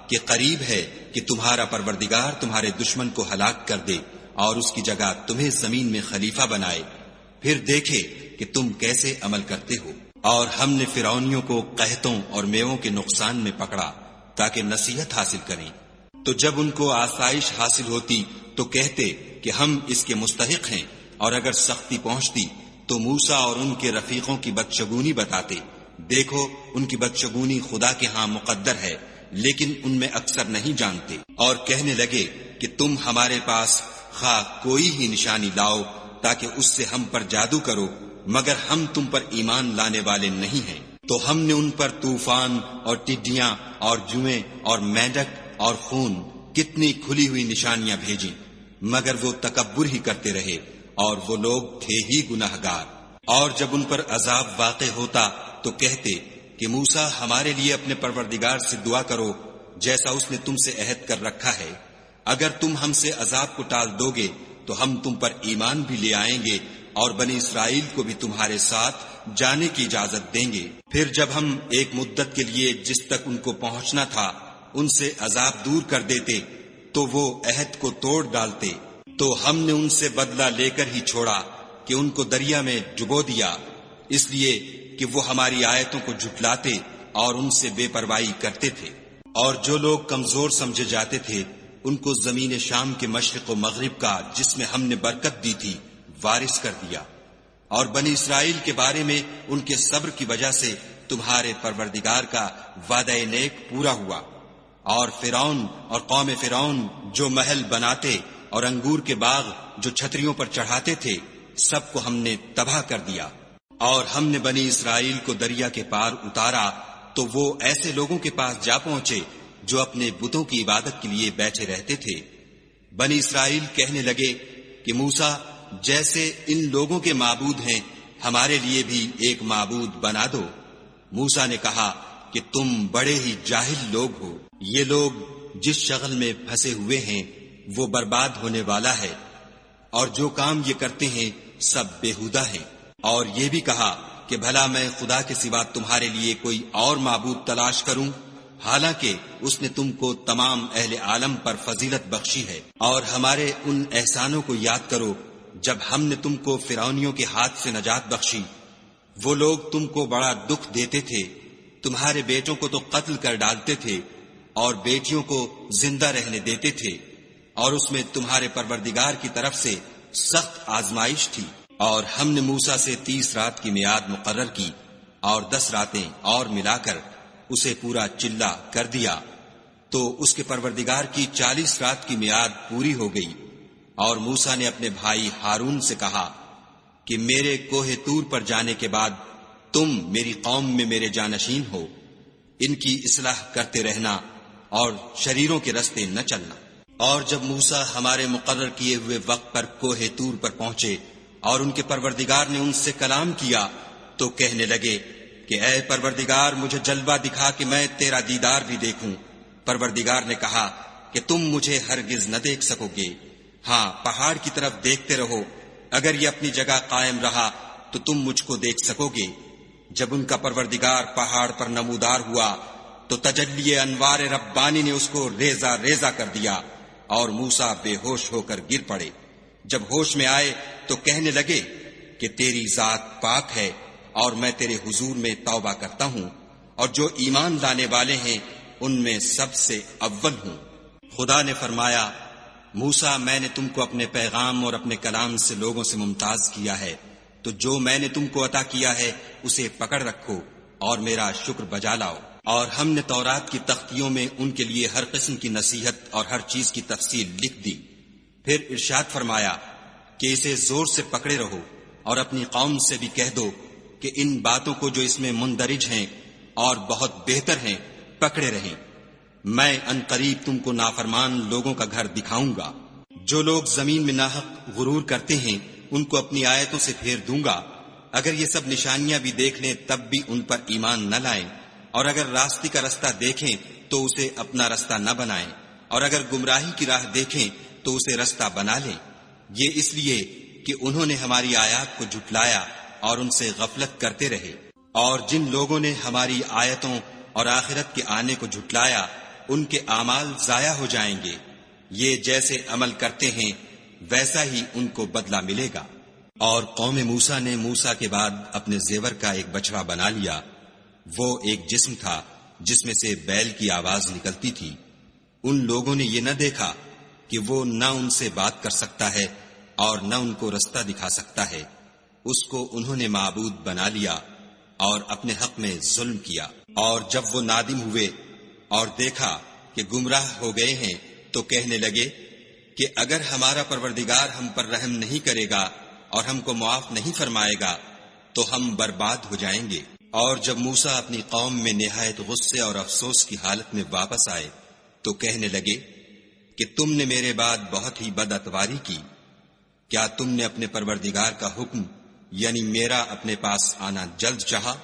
کہ قریب ہے کہ تمہارا پروردگار تمہارے دشمن کو ہلاک کر دے اور اس کی جگہ تمہیں زمین میں خلیفہ بنائے، پھر دیکھے کہ تم کیسے عمل کرتے ہو۔ اور ہم نے فرعونیوں کو قحطوں اور میووں کے نقصان میں پکڑا تاکہ نصیحت حاصل کریں، تو جب ان کو آسائش حاصل ہوتی تو کہتے کہ ہم اس کے مستحق ہیں، اور اگر سختی پہنچتی تو موسیٰ اور ان کے رفیقوں کی بدشگونی بتاتے۔ دیکھو ان کی بدشگونی خدا کے ہاں مقدر ہے، لیکن ان میں اکثر نہیں جانتے۔ اور کہنے لگے کہ تم ہمارے پاس خواہ کوئی ہی نشانی لاؤ تاکہ اس سے ہم پر جادو کرو، مگر ہم تم پر ایمان لانے والے نہیں ہیں۔ تو ہم نے ان پر طوفان اور ٹڈیاں اور جوئیں اور مینڈک اور خون کتنی کھلی ہوئی نشانیاں بھیجیں، مگر وہ تکبر ہی کرتے رہے، اور وہ لوگ تھے ہی گناہگار۔ اور جب ان پر عذاب واقع ہوتا تو کہتے کہ موسیٰ ہمارے لیے اپنے پروردگار سے دعا کرو جیسا اس نے تم سے عہد کر رکھا ہے، اگر تم ہم سے عذاب کو ٹال دو گے تو ہم تم پر ایمان بھی لے آئیں گے اور بنی اسرائیل کو بھی تمہارے ساتھ جانے کی اجازت دیں گے۔ پھر جب ہم ایک مدت کے لیے جس تک ان کو پہنچنا تھا ان سے عذاب دور کر دیتے تو وہ عہد کو توڑ ڈالتے، تو ہم نے ان سے بدلہ لے کر ہی چھوڑا کہ ان کو دریا میں ڈبو دیا، اس لیے کہ وہ ہماری آیتوں کو جھٹلاتے اور ان سے بے پرواہی کرتے تھے۔ اور جو لوگ کمزور سمجھے جاتے تھے ان کو زمین شام کے مشرق و مغرب کا جس میں ہم نے برکت دی تھی وارث کر دیا۔ اور بنی اسرائیل کے بارے میں ان کے صبر کی وجہ سے تمہارے پروردگار کا وعدہ نیک پورا ہوا۔ اور فرعون اور قوم فرعون جو محل بناتے اور انگور کے باغ جو چھتریوں پر چڑھاتے تھے سب کو ہم نے تباہ کر دیا۔ اور ہم نے بنی اسرائیل کو دریا کے پار اتارا تو وہ ایسے لوگوں کے پاس جا پہنچے جو اپنے بتوں کی عبادت کے لیے بیٹھے رہتے تھے۔ بنی اسرائیل کہنے لگے کہ موسیٰ جیسے ان لوگوں کے معبود ہیں ہمارے لیے بھی ایک معبود بنا دو۔ موسیٰ نے کہا کہ تم بڑے ہی جاہل لوگ ہو، یہ لوگ جس شغل میں پھنسے ہوئے ہیں وہ برباد ہونے والا ہے، اور جو کام یہ کرتے ہیں سب بیہودہ ہیں۔ اور یہ بھی کہا کہ بھلا میں خدا کے سوا تمہارے لیے کوئی اور معبود تلاش کروں، حالانکہ اس نے تم کو تمام اہل عالم پر فضیلت بخشی ہے۔ اور ہمارے ان احسانوں کو یاد کرو جب ہم نے تم کو فرعونیوں کے ہاتھ سے نجات بخشی۔ وہ لوگ تم کو بڑا دکھ دیتے تھے، تمہارے بیٹوں کو تو قتل کر ڈالتے تھے اور بیٹیوں کو زندہ رہنے دیتے تھے، اور اس میں تمہارے پروردگار کی طرف سے سخت آزمائش تھی۔ اور ہم نے موسیٰ سے 30 رات کی میعاد مقرر کی اور 10 راتیں اور ملا کر اسے پورا چلہ کر دیا، تو اس کے پروردگار کی 40 رات کی میعاد پوری ہو گئی۔ اور موسیٰ نے اپنے بھائی ہارون سے کہا کہ میرے کوہ طور پر جانے کے بعد تم میری قوم میں میرے جانشین ہو، ان کی اصلاح کرتے رہنا اور شریروں کے رستے نہ چلنا۔ اور جب موسیٰ ہمارے مقرر کیے ہوئے وقت پر کوہ طور پر پہنچے اور ان کے پروردگار نے ان سے کلام کیا تو کہنے لگے کہ اے پروردگار مجھے جلوہ دکھا کہ میں تیرا دیدار بھی دیکھوں۔ پروردگار نے کہا کہ تم مجھے ہرگز نہ دیکھ سکو گے، ہاں پہاڑ کی طرف دیکھتے رہو، اگر یہ اپنی جگہ قائم رہا تو تم مجھ کو دیکھ سکو گے۔ جب ان کا پروردگار پہاڑ پر نمودار ہوا تو تجلی انوار ربانی نے اس کو ریزہ ریزہ کر دیا اور موسیٰ بے ہوش ہو کر گر پڑے۔ جب ہوش میں آئے تو کہنے لگے کہ تیری ذات پاک ہے اور میں تیرے حضور میں توبہ کرتا ہوں، اور جو ایمان لانے والے ہیں ان میں سب سے اول ہوں۔ خدا نے فرمایا موسیٰ میں نے تم کو اپنے پیغام اور اپنے کلام سے لوگوں سے ممتاز کیا ہے، تو جو میں نے تم کو عطا کیا ہے اسے پکڑ رکھو اور میرا شکر بجا لاؤ۔ اور ہم نے تورات کی تختیوں میں ان کے لیے ہر قسم کی نصیحت اور ہر چیز کی تفصیل لکھ دی۔ پھر ارشاد فرمایا کہ اسے زور سے پکڑے رہو اور اپنی قوم سے بھی کہہ دو کہ ان باتوں کو جو اس میں مندرج ہیں اور بہت بہتر ہیں پکڑے رہیں۔ میں ان قریب تم کو نافرمان لوگوں کا گھر دکھاؤں گا۔ جو لوگ زمین میں ناحق غرور کرتے ہیں ان کو اپنی آیتوں سے پھیر دوں گا۔ اگر یہ سب نشانیاں بھی دیکھ لیں تب بھی ان پر ایمان نہ لائیں، اور اگر راستے کا رستہ دیکھیں تو اسے اپنا رستہ نہ بنائیں، اور اگر گمراہی کی راہ دیکھیں تو اسے رستہ بنا لیں۔ یہ اس لیے کہ انہوں نے ہماری آیات کو جھٹلایا اور ان سے غفلت کرتے رہے۔ اور جن لوگوں نے ہماری آیتوں اور آخرت کے آنے کو جھٹلایا ان کے اعمال ضائع ہو جائیں گے۔ یہ جیسے عمل کرتے ہیں ویسا ہی ان کو بدلہ ملے گا۔ اور قوم موسیٰ نے موسیٰ کے بعد اپنے زیور کا ایک بچڑا بنا لیا۔ وہ ایک جسم تھا جس میں سے بیل کی آواز نکلتی تھی۔ ان لوگوں نے یہ نہ دیکھا کہ وہ نہ ان سے بات کر سکتا ہے اور نہ ان کو رستہ دکھا سکتا ہے۔ اس کو انہوں نے معبود بنا لیا اور اپنے حق میں ظلم کیا۔ اور جب وہ نادم ہوئے اور دیکھا کہ گمراہ ہو گئے ہیں تو کہنے لگے کہ اگر ہمارا پروردگار ہم پر رحم نہیں کرے گا اور ہم کو معاف نہیں فرمائے گا تو ہم برباد ہو جائیں گے۔ اور جب موسیٰ اپنی قوم میں نہایت غصے اور افسوس کی حالت میں واپس آئے تو کہنے لگے کہ تم نے میرے بعد بہت ہی بد اتواری کی۔ کیا تم نے اپنے پروردگار کا حکم یعنی میرا اپنے پاس آنا جلد چاہا؟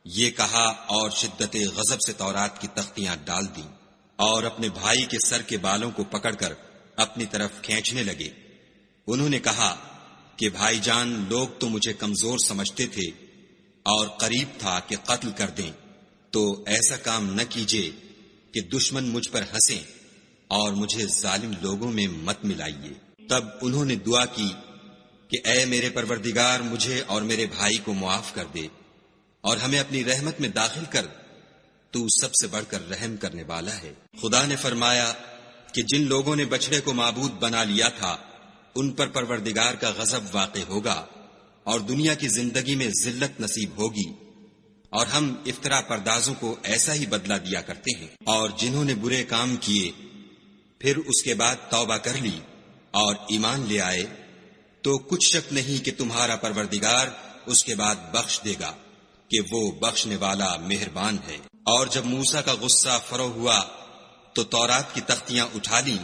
یہ کہا اور شدت غضب سے تورات کی تختیاں ڈال دیں اور اپنے بھائی کے سر کے بالوں کو پکڑ کر اپنی طرف کھینچنے لگے۔ انہوں نے کہا کہ بھائی جان لوگ تو مجھے کمزور سمجھتے تھے اور قریب تھا کہ قتل کر دیں، تو ایسا کام نہ کیجیے کہ دشمن مجھ پر ہنسیں اور مجھے ظالم لوگوں میں مت ملائیے۔ تب انہوں نے دعا کی کہ اے میرے پروردگار مجھے اور میرے بھائی کو معاف کر دے اور ہمیں اپنی رحمت میں داخل کر، تو سب سے بڑھ کر رحم کرنے والا ہے۔ خدا نے فرمایا کہ جن لوگوں نے بچڑے کو معبود بنا لیا تھا ان پر پروردگار کا غضب واقع ہوگا اور دنیا کی زندگی میں ذلت نصیب ہوگی، اور ہم افطرا پردازوں کو ایسا ہی بدلہ دیا کرتے ہیں۔ اور جنہوں نے برے کام کیے پھر اس کے بعد توبہ کر لی اور ایمان لے آئے تو کچھ شک نہیں کہ تمہارا پروردگار اس کے بعد بخش دے گا کہ وہ بخشنے والا مہربان ہے۔ اور جب موسیٰ کا غصہ فرو ہوا تو تورات کی تختیاں اٹھا لیں،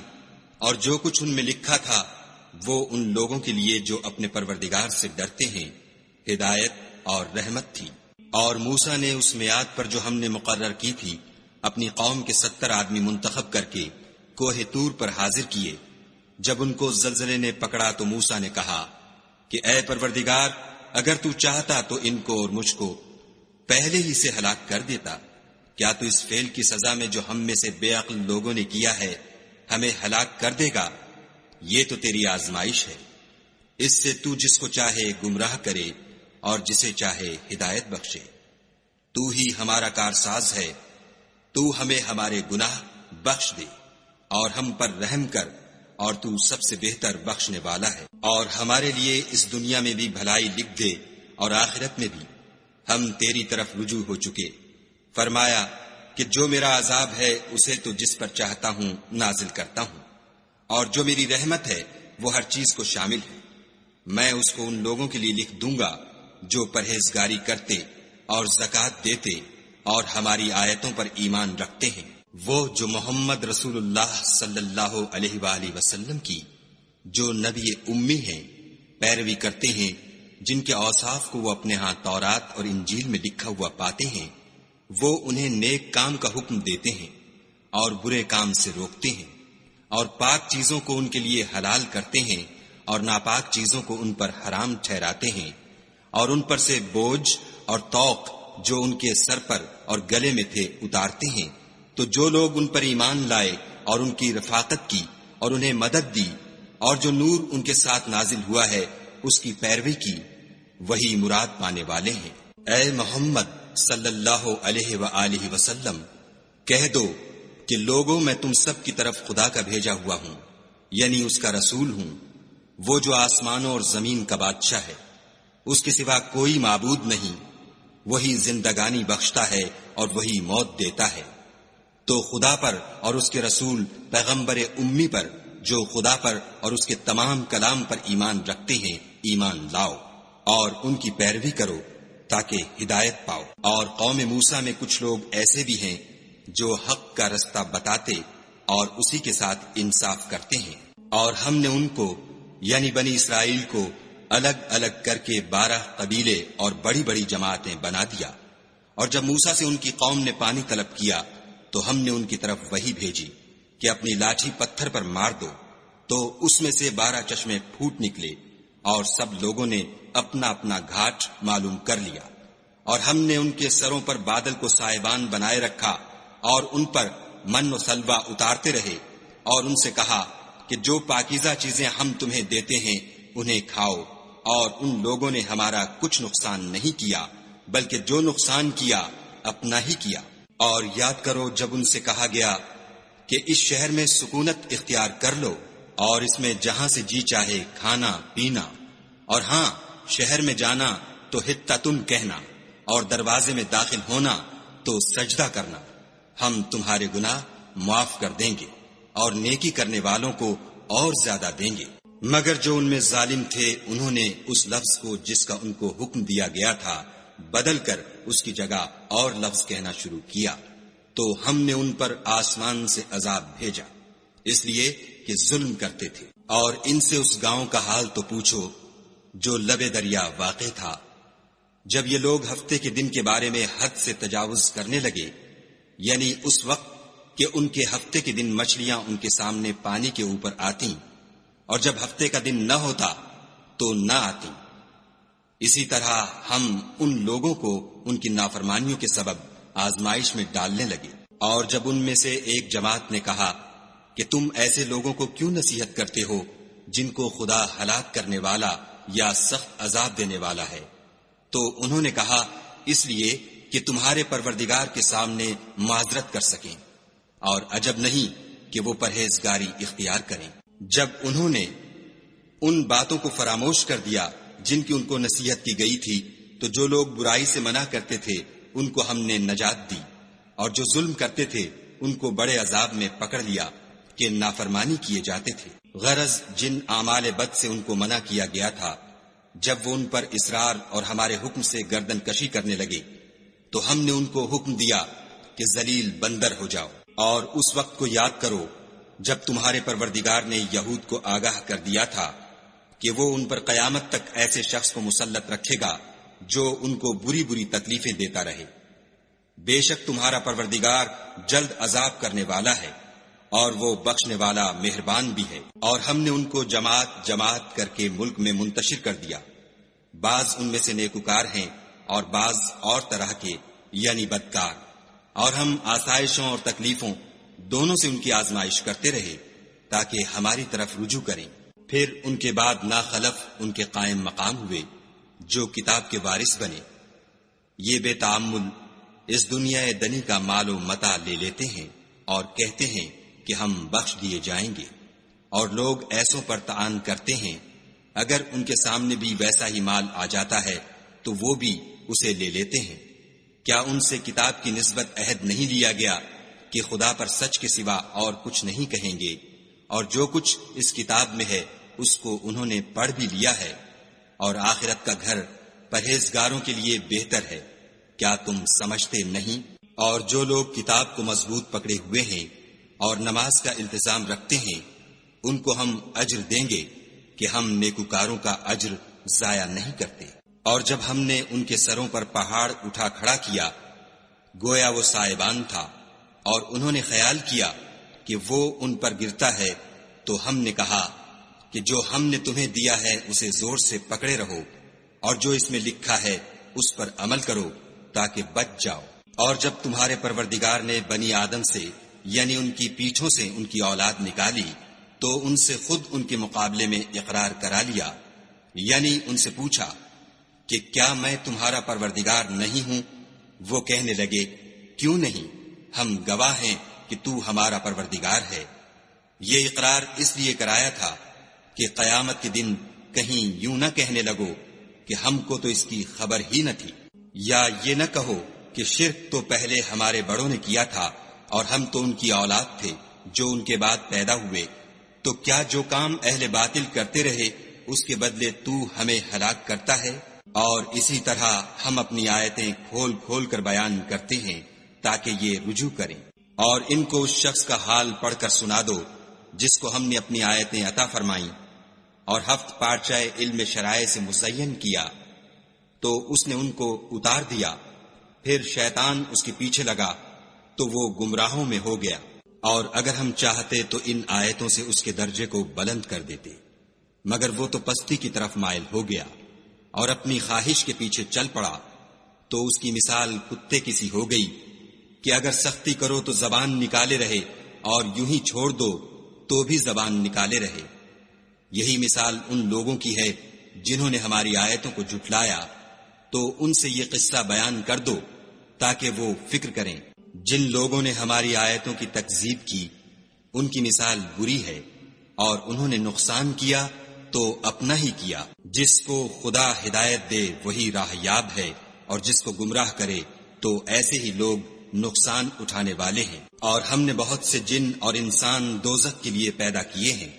اور جو کچھ ان میں لکھا تھا وہ ان لوگوں کے لیے جو اپنے پروردگار سے ڈرتے ہیں ہدایت اور رحمت تھی۔ اور موسیٰ نے اس میعاد پر جو ہم نے مقرر کی تھی اپنی قوم کے 70 آدمی منتخب کر کے کوہ طور پر حاضر کیے، جب ان کو زلزلے نے پکڑا تو موسیٰ نے کہا کہ اے پروردگار، اگر تو چاہتا تو ان کو اور مجھ کو پہلے ہی سے ہلاک کر دیتا۔ کیا تو اس فعل کی سزا میں جو ہم میں سے بے عقل لوگوں نے کیا ہے ہمیں ہلاک کر دے گا؟ یہ تو تیری آزمائش ہے، اس سے تو جس کو چاہے گمراہ کرے اور جسے چاہے ہدایت بخشے۔ تو ہی ہمارا کارساز ہے، تو ہمیں ہمارے گناہ بخش دے اور ہم پر رحم کر، اور تو سب سے بہتر بخشنے والا ہے۔ اور ہمارے لیے اس دنیا میں بھی بھلائی لکھ دے اور آخرت میں بھی، ہم تیری طرف رجوع ہو چکے۔ فرمایا کہ جو میرا عذاب ہے اسے تو جس پر چاہتا ہوں نازل کرتا ہوں، اور جو میری رحمت ہے وہ ہر چیز کو شامل ہے۔ میں اس کو ان لوگوں کے لیے لکھ دوں گا جو پرہیزگاری کرتے اور زکوٰۃ دیتے اور ہماری آیتوں پر ایمان رکھتے ہیں، وہ جو محمد رسول اللہ صلی اللہ علیہ وآلہ وسلم کی، جو نبی امی ہیں، پیروی کرتے ہیں، جن کے اوصاف کو وہ اپنے ہاں تورات اور انجیل میں لکھا ہوا پاتے ہیں۔ وہ انہیں نیک کام کا حکم دیتے ہیں اور برے کام سے روکتے ہیں، اور پاک چیزوں کو ان کے لیے حلال کرتے ہیں اور ناپاک چیزوں کو ان پر حرام ٹھہراتے ہیں، اور ان پر سے بوجھ اور طوق جو ان کے سر پر اور گلے میں تھے اتارتے ہیں۔ تو جو لوگ ان پر ایمان لائے اور ان کی رفاقت کی اور انہیں مدد دی، اور جو نور ان کے ساتھ نازل ہوا ہے اس کی پیروی کی، وہی مراد پانے والے ہیں۔ اے محمد صلی اللہ علیہ وآلہ وسلم، کہہ دو کہ لوگوں میں تم سب کی طرف خدا کا بھیجا ہوا ہوں، یعنی اس کا رسول ہوں، وہ جو آسمانوں اور زمین کا بادشاہ ہے، اس کے سوا کوئی معبود نہیں، وہی زندگانی بخشتا ہے اور وہی موت دیتا ہے۔ تو خدا پر اور اس کے رسول پیغمبر امی پر جو خدا پر اور اس کے تمام کلام پر ایمان رکھتے ہیں ایمان لاؤ، اور ان کی پیروی کرو تاکہ ہدایت پاؤ۔ اور قوم موسیٰ میں کچھ لوگ ایسے بھی ہیں جو حق کا رستہ بتاتے اور اسی کے ساتھ انصاف کرتے ہیں، اور ہم نے ان کو یعنی بنی اسرائیل کو الگ الگ کر کے 12 قبیلے اور بڑی بڑی جماعتیں بنا دیا۔ اور جب موسیٰ سے ان کی قوم نے پانی طلب کیا تو ہم نے ان کی طرف وحی بھیجی کہ اپنی لاٹھی پتھر پر مار دو، تو اس میں سے 12 چشمے پھوٹ نکلے، اور سب لوگوں نے اپنا اپنا گھاٹ معلوم کر لیا۔ اور ہم نے ان کے سروں پر بادل کو سائبان بنائے رکھا اور ان پر من و سلوہ اتارتے رہے، اور ان سے کہا کہ جو پاکیزہ چیزیں ہم تمہیں دیتے ہیں انہیں کھاؤ، اور ان لوگوں نے ہمارا کچھ نقصان نہیں کیا بلکہ جو نقصان کیا اپنا ہی کیا۔ اور یاد کرو جب ان سے کہا گیا کہ اس شہر میں سکونت اختیار کر لو اور اس میں جہاں سے جی چاہے کھانا پینا، اور ہاں شہر میں جانا تو حطۃ کہنا، اور دروازے میں داخل ہونا تو سجدہ کرنا، ہم تمہارے گناہ معاف کر دیں گے اور نیکی کرنے والوں کو اور زیادہ دیں گے۔ مگر جو ان میں ظالم تھے انہوں نے اس لفظ کو جس کا ان کو حکم دیا گیا تھا بدل کر اس کی جگہ اور لفظ کہنا شروع کیا، تو ہم نے ان پر آسمان سے عذاب بھیجا اس لیے کہ ظلم کرتے تھے۔ اور ان سے اس گاؤں کا حال تو پوچھو جو لبے دریا واقع تھا۔ جب یہ لوگ ہفتے کے دن کے بارے میں حد سے تجاوز کرنے لگے، یعنی اس وقت کہ ان کے ہفتے کے دن مچھلیاں ان کے سامنے پانی کے اوپر آتی، اور جب ہفتے کا دن نہ ہوتا تو نہ آتی، اسی طرح ہم ان لوگوں کو ان کی نافرمانیوں کے سبب آزمائش میں ڈالنے لگے۔ اور جب ان میں سے ایک جماعت نے کہا کہ تم ایسے لوگوں کو کیوں نصیحت کرتے ہو جن کو خدا ہلاک کرنے والا یا سخت عذاب دینے والا ہے، تو انہوں نے کہا اس لیے کہ تمہارے پروردگار کے سامنے معذرت کر سکیں، اور عجب نہیں کہ وہ پرہیزگاری اختیار کریں۔ جب انہوں نے ان باتوں کو فراموش کر دیا جن کی ان کو نصیحت کی گئی تھی، تو جو لوگ برائی سے منع کرتے تھے ان کو ہم نے نجات دی، اور جو ظلم کرتے تھے ان کو بڑے عذاب میں پکڑ لیا کہ نافرمانی کیے جاتے تھے۔ غرض جن اعمال بد سے ان کو منع کیا گیا تھا، جب وہ ان پر اصرار اور ہمارے حکم سے گردن کشی کرنے لگے تو ہم نے ان کو حکم دیا کہ ذلیل بندر ہو جاؤ۔ اور اس وقت کو یاد کرو جب تمہارے پروردگار نے یہود کو آگاہ کر دیا تھا کہ وہ ان پر قیامت تک ایسے شخص کو مسلط رکھے گا جو ان کو بری بری تکلیفیں دیتا رہے۔ بے شک تمہارا پروردگار جلد عذاب کرنے والا ہے، اور وہ بخشنے والا مہربان بھی ہے۔ اور ہم نے ان کو جماعت جماعت کر کے ملک میں منتشر کر دیا، بعض ان میں سے نیکوکار ہیں اور بعض اور طرح کے یعنی بدکار، اور ہم آسائشوں اور تکلیفوں دونوں سے ان کی آزمائش کرتے رہے تاکہ ہماری طرف رجوع کریں۔ پھر ان کے بعد ناخلف ان کے قائم مقام ہوئے جو کتاب کے وارث بنے، یہ بے تعمل اس دنیا دنی کا مال و متاع لے لیتے ہیں اور کہتے ہیں کہ ہم بخش دیے جائیں گے، اور لوگ ایسوں پر طعن کرتے ہیں اگر ان کے سامنے بھی ویسا ہی مال آ جاتا ہے تو وہ بھی اسے لے لیتے ہیں۔ کیا ان سے کتاب کی نسبت عہد نہیں لیا گیا کہ خدا پر سچ کے سوا اور کچھ نہیں کہیں گے، اور جو کچھ اس کتاب میں ہے اس کو انہوں نے پڑھ بھی لیا ہے، اور آخرت کا گھر پرہیزگاروں کے لیے بہتر ہے، کیا تم سمجھتے نہیں؟ اور جو لوگ کتاب کو مضبوط پکڑے ہوئے ہیں اور نماز کا التزام رکھتے ہیں ان کو ہم اجر دیں گے کہ ہم نیکوکاروں کا اجر ضائع نہیں کرتے۔ اور جب ہم نے ان کے سروں پر پہاڑ اٹھا کھڑا کیا گویا وہ سائبان تھا، اور انہوں نے خیال کیا کہ وہ ان پر گرتا ہے، تو ہم نے کہا کہ جو ہم نے تمہیں دیا ہے اسے زور سے پکڑے رہو، اور جو اس میں لکھا ہے اس پر عمل کرو تاکہ بچ جاؤ۔ اور جب تمہارے پروردگار نے بنی آدم سے یعنی ان کی پیٹھوں سے ان کی اولاد نکالی تو ان سے خود ان کے مقابلے میں اقرار کرا لیا، یعنی ان سے پوچھا کہ کیا میں تمہارا پروردگار نہیں ہوں؟ وہ کہنے لگے کیوں نہیں، ہم گواہ ہیں کہ تو ہمارا پروردگار ہے۔ یہ اقرار اس لیے کرایا تھا کہ قیامت کے دن کہیں یوں نہ کہنے لگو کہ ہم کو تو اس کی خبر ہی نہ تھی، یا یہ نہ کہو کہ شرک تو پہلے ہمارے بڑوں نے کیا تھا اور ہم تو ان کی اولاد تھے جو ان کے بعد پیدا ہوئے، تو کیا جو کام اہل باطل کرتے رہے اس کے بدلے تو ہمیں ہلاک کرتا ہے؟ اور اسی طرح ہم اپنی آیتیں کھول کھول کر بیان کرتے ہیں تاکہ یہ رجوع کریں۔ اور ان کو اس شخص کا حال پڑھ کر سنا دو جس کو ہم نے اپنی آیتیں عطا فرمائیں اور ہفت پارچہ علم شرائع سے مزین کیا، تو اس نے ان کو اتار دیا، پھر شیطان اس کے پیچھے لگا تو وہ گمراہوں میں ہو گیا۔ اور اگر ہم چاہتے تو ان آیتوں سے اس کے درجے کو بلند کر دیتے، مگر وہ تو پستی کی طرف مائل ہو گیا اور اپنی خواہش کے پیچھے چل پڑا، تو اس کی مثال کتے کی سی ہو گئی کہ اگر سختی کرو تو زبان نکالے رہے اور یوں ہی چھوڑ دو تو بھی زبان نکالے رہے۔ یہی مثال ان لوگوں کی ہے جنہوں نے ہماری آیتوں کو جھٹلایا، تو ان سے یہ قصہ بیان کر دو تاکہ وہ فکر کریں۔ جن لوگوں نے ہماری آیتوں کی تکذیب کی ان کی مثال بری ہے، اور انہوں نے نقصان کیا تو اپنا ہی کیا۔ جس کو خدا ہدایت دے وہی راہ یاب ہے، اور جس کو گمراہ کرے تو ایسے ہی لوگ نقصان اٹھانے والے ہیں۔ اور ہم نے بہت سے جن اور انسان دوزخ کے لیے پیدا کیے ہیں،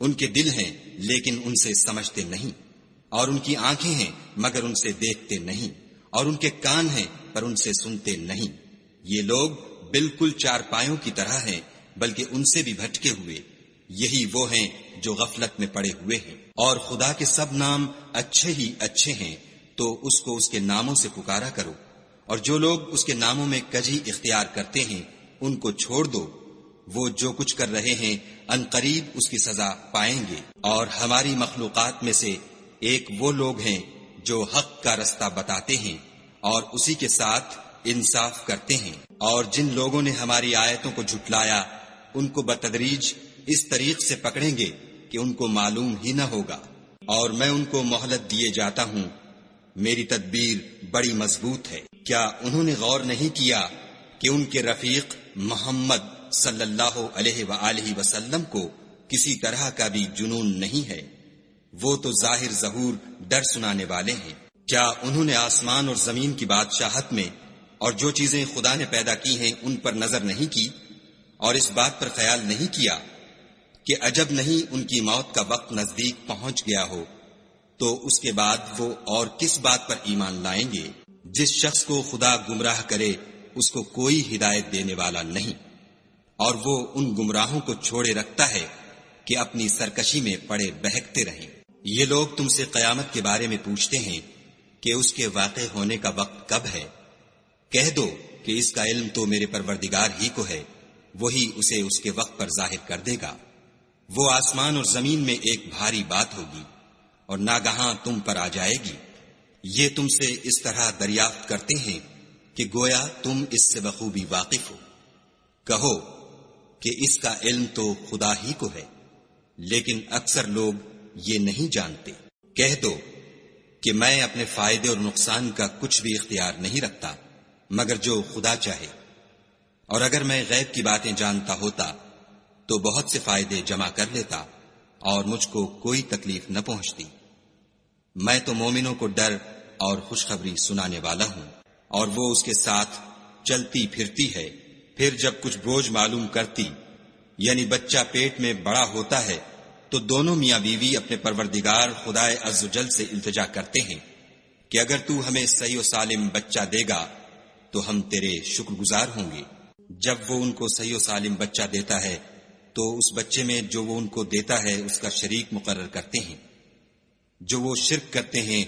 ان کے دل ہیں لیکن ان سے سمجھتے نہیں، اور ان کی آنکھیں ہیں مگر ان سے دیکھتے نہیں، اور ان کے کان ہیں پر ان سے سنتے نہیں۔ یہ لوگ بالکل چار پایوں کی طرح ہیں بلکہ ان سے بھی بھٹکے ہوئے، یہی وہ ہیں جو غفلت میں پڑے ہوئے ہیں۔ اور خدا کے سب نام اچھے ہی اچھے ہیں، تو اس کو اس کے ناموں سے پکارا کرو، اور جو لوگ اس کے ناموں میں کجی اختیار کرتے ہیں ان کو چھوڑ دو، وہ جو کچھ کر رہے ہیں عنقریب اس کی سزا پائیں گے۔ اور ہماری مخلوقات میں سے ایک وہ لوگ ہیں جو حق کا رستہ بتاتے ہیں اور اسی کے ساتھ انصاف کرتے ہیں۔ اور جن لوگوں نے ہماری آیتوں کو جھٹلایا ان کو بتدریج اس طریق سے پکڑیں گے کہ ان کو معلوم ہی نہ ہوگا، اور میں ان کو مہلت دیے جاتا ہوں، میری تدبیر بڑی مضبوط ہے۔ کیا انہوں نے غور نہیں کیا کہ ان کے رفیق محمد صلی اللہ علیہ وآلہ وسلم کو کسی طرح کا بھی جنون نہیں ہے، وہ تو ظاہر ظہور ڈر سنانے والے ہیں۔ کیا انہوں نے آسمان اور زمین کی بادشاہت میں اور جو چیزیں خدا نے پیدا کی ہیں ان پر نظر نہیں کی، اور اس بات پر خیال نہیں کیا کہ عجب نہیں ان کی موت کا وقت نزدیک پہنچ گیا ہو، تو اس کے بعد وہ اور کس بات پر ایمان لائیں گے؟ جس شخص کو خدا گمراہ کرے اس کو کوئی ہدایت دینے والا نہیں، اور وہ ان گمراہوں کو چھوڑے رکھتا ہے کہ اپنی سرکشی میں پڑے بہکتے رہیں۔ یہ لوگ تم سے قیامت کے بارے میں پوچھتے ہیں کہ اس کے واقع ہونے کا وقت کب ہے؟ کہہ دو کہ اس کا علم تو میرے پروردگار ہی کو ہے، وہی اسے اس کے وقت پر ظاہر کر دے گا۔ وہ آسمان اور زمین میں ایک بھاری بات ہوگی اور ناگہاں تم پر آ جائے گی۔ یہ تم سے اس طرح دریافت کرتے ہیں کہ گویا تم اس سے بخوبی واقف ہو۔ کہو کہ اس کا علم تو خدا ہی کو ہے، لیکن اکثر لوگ یہ نہیں جانتے۔ کہہ دو کہ میں اپنے فائدے اور نقصان کا کچھ بھی اختیار نہیں رکھتا مگر جو خدا چاہے، اور اگر میں غیب کی باتیں جانتا ہوتا تو بہت سے فائدے جمع کر لیتا اور مجھ کو کوئی تکلیف نہ پہنچتی۔ میں تو مومنوں کو ڈر اور خوشخبری سنانے والا ہوں، اور وہ اس کے ساتھ چلتی پھرتی ہے۔ پھر جب کچھ بوجھ معلوم کرتی، یعنی بچہ پیٹ میں بڑا ہوتا ہے، تو دونوں میاں بیوی اپنے پروردگار خدائے عز و جل سے التجا کرتے ہیں کہ اگر تو ہمیں صحیح و سالم بچہ دے گا تو ہم تیرے شکر گزار ہوں گے۔ جب وہ ان کو صحیح و سالم بچہ دیتا ہے تو اس بچے میں جو وہ ان کو دیتا ہے اس کا شریک مقرر کرتے ہیں۔ جو وہ شرک کرتے ہیں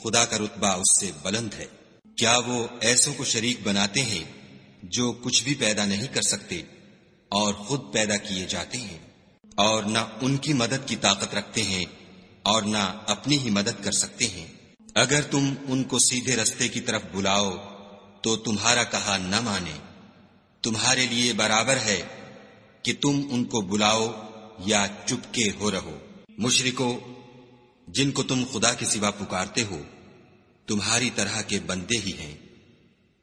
خدا کا رتبہ اس سے بلند ہے۔ کیا وہ ایسوں کو شریک بناتے ہیں جو کچھ بھی پیدا نہیں کر سکتے اور خود پیدا کیے جاتے ہیں، اور نہ ان کی مدد کی طاقت رکھتے ہیں اور نہ اپنی ہی مدد کر سکتے ہیں۔ اگر تم ان کو سیدھے رستے کی طرف بلاؤ تو تمہارا کہا نہ مانے۔ تمہارے لیے برابر ہے کہ تم ان کو بلاؤ یا چپکے ہو رہو۔ مشرکو، جن کو تم خدا کے سوا پکارتے ہو تمہاری طرح کے بندے ہی ہیں۔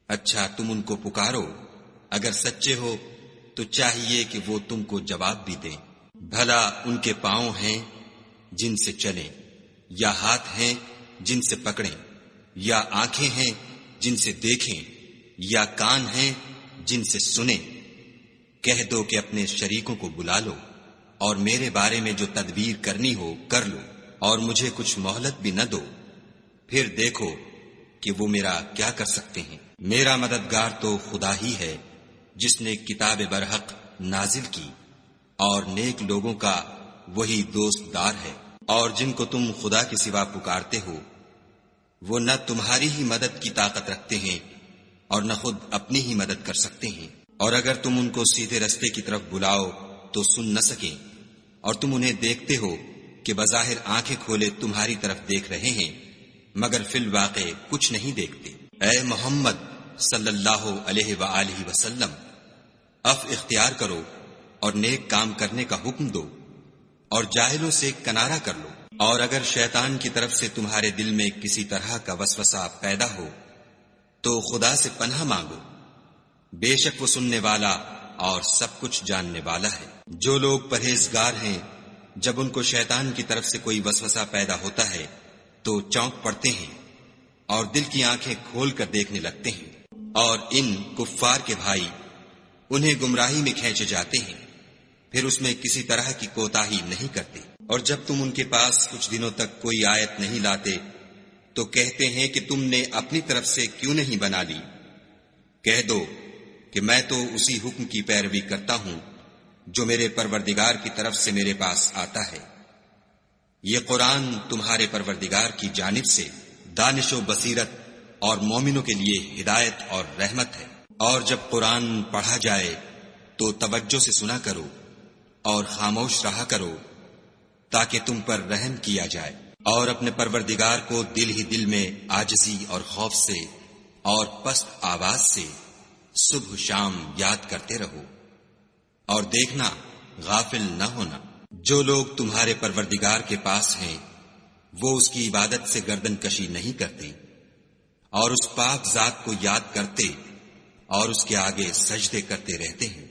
اچھا تم ان کو پکارو، اگر سچے ہو تو چاہیے کہ وہ تم کو جواب بھی دیں۔ بھلا ان کے پاؤں ہیں جن سے چلیں، یا ہاتھ ہیں جن سے پکڑیں، یا آنکھیں ہیں جن سے دیکھیں، یا کان ہیں جن سے سنیں؟ کہہ دو کہ اپنے شریکوں کو بلا لو اور میرے بارے میں جو تدبیر کرنی ہو کر لو، اور مجھے کچھ مہلت بھی نہ دو، پھر دیکھو کہ وہ میرا کیا کر سکتے ہیں۔ میرا مددگار تو خدا ہی ہے جس نے کتاب برحق نازل کی، اور نیک لوگوں کا وہی دوست دار ہے۔ اور جن کو تم خدا کے سوا پکارتے ہو وہ نہ تمہاری ہی مدد کی طاقت رکھتے ہیں اور نہ خود اپنی ہی مدد کر سکتے ہیں۔ اور اگر تم ان کو سیدھے رستے کی طرف بلاؤ تو سن نہ سکیں، اور تم انہیں دیکھتے ہو کہ بظاہر آنکھیں کھولے تمہاری طرف دیکھ رہے ہیں مگر فی الواقع کچھ نہیں دیکھتے۔ اے محمد صلی اللہ علیہ وآلہ وسلم، عفو اختیار کرو اور نیک کام کرنے کا حکم دو، اور جاہلوں سے کنارہ کر لو۔ اور اگر شیطان کی طرف سے تمہارے دل میں کسی طرح کا وسوسہ پیدا ہو تو خدا سے پناہ مانگو، بے شک وہ سننے والا اور سب کچھ جاننے والا ہے۔ جو لوگ پرہیزگار ہیں جب ان کو شیطان کی طرف سے کوئی وسوسہ پیدا ہوتا ہے تو چونک پڑتے ہیں اور دل کی آنکھیں کھول کر دیکھنے لگتے ہیں، اور ان کفار کے بھائی انہیں گمراہی میں کھینچے جاتے ہیں، پھر اس میں کسی طرح کی کوتاہی نہیں کرتے۔ اور جب تم ان کے پاس کچھ دنوں تک کوئی آیت نہیں لاتے تو کہتے ہیں کہ تم نے اپنی طرف سے کیوں نہیں بنا لی۔ کہہ دو کہ میں تو اسی حکم کی پیروی کرتا ہوں جو میرے پروردگار کی طرف سے میرے پاس آتا ہے۔ یہ قرآن تمہارے پروردگار کی جانب سے دانش و بصیرت اور مومنوں کے لیے ہدایت اور رحمت ہے۔ اور جب قرآن پڑھا جائے تو توجہ سے سنا کرو اور خاموش رہا کرو تاکہ تم پر رحم کیا جائے، اور اپنے پروردگار کو دل ہی دل میں عاجزی اور خوف سے اور پست آواز سے صبح شام یاد کرتے رہو، اور دیکھنا غافل نہ ہونا۔ جو لوگ تمہارے پروردگار کے پاس ہیں وہ اس کی عبادت سے گردن کشی نہیں کرتے اور اس پاک ذات کو یاد کرتے اور اس کے آگے سجدے کرتے رہتے ہیں۔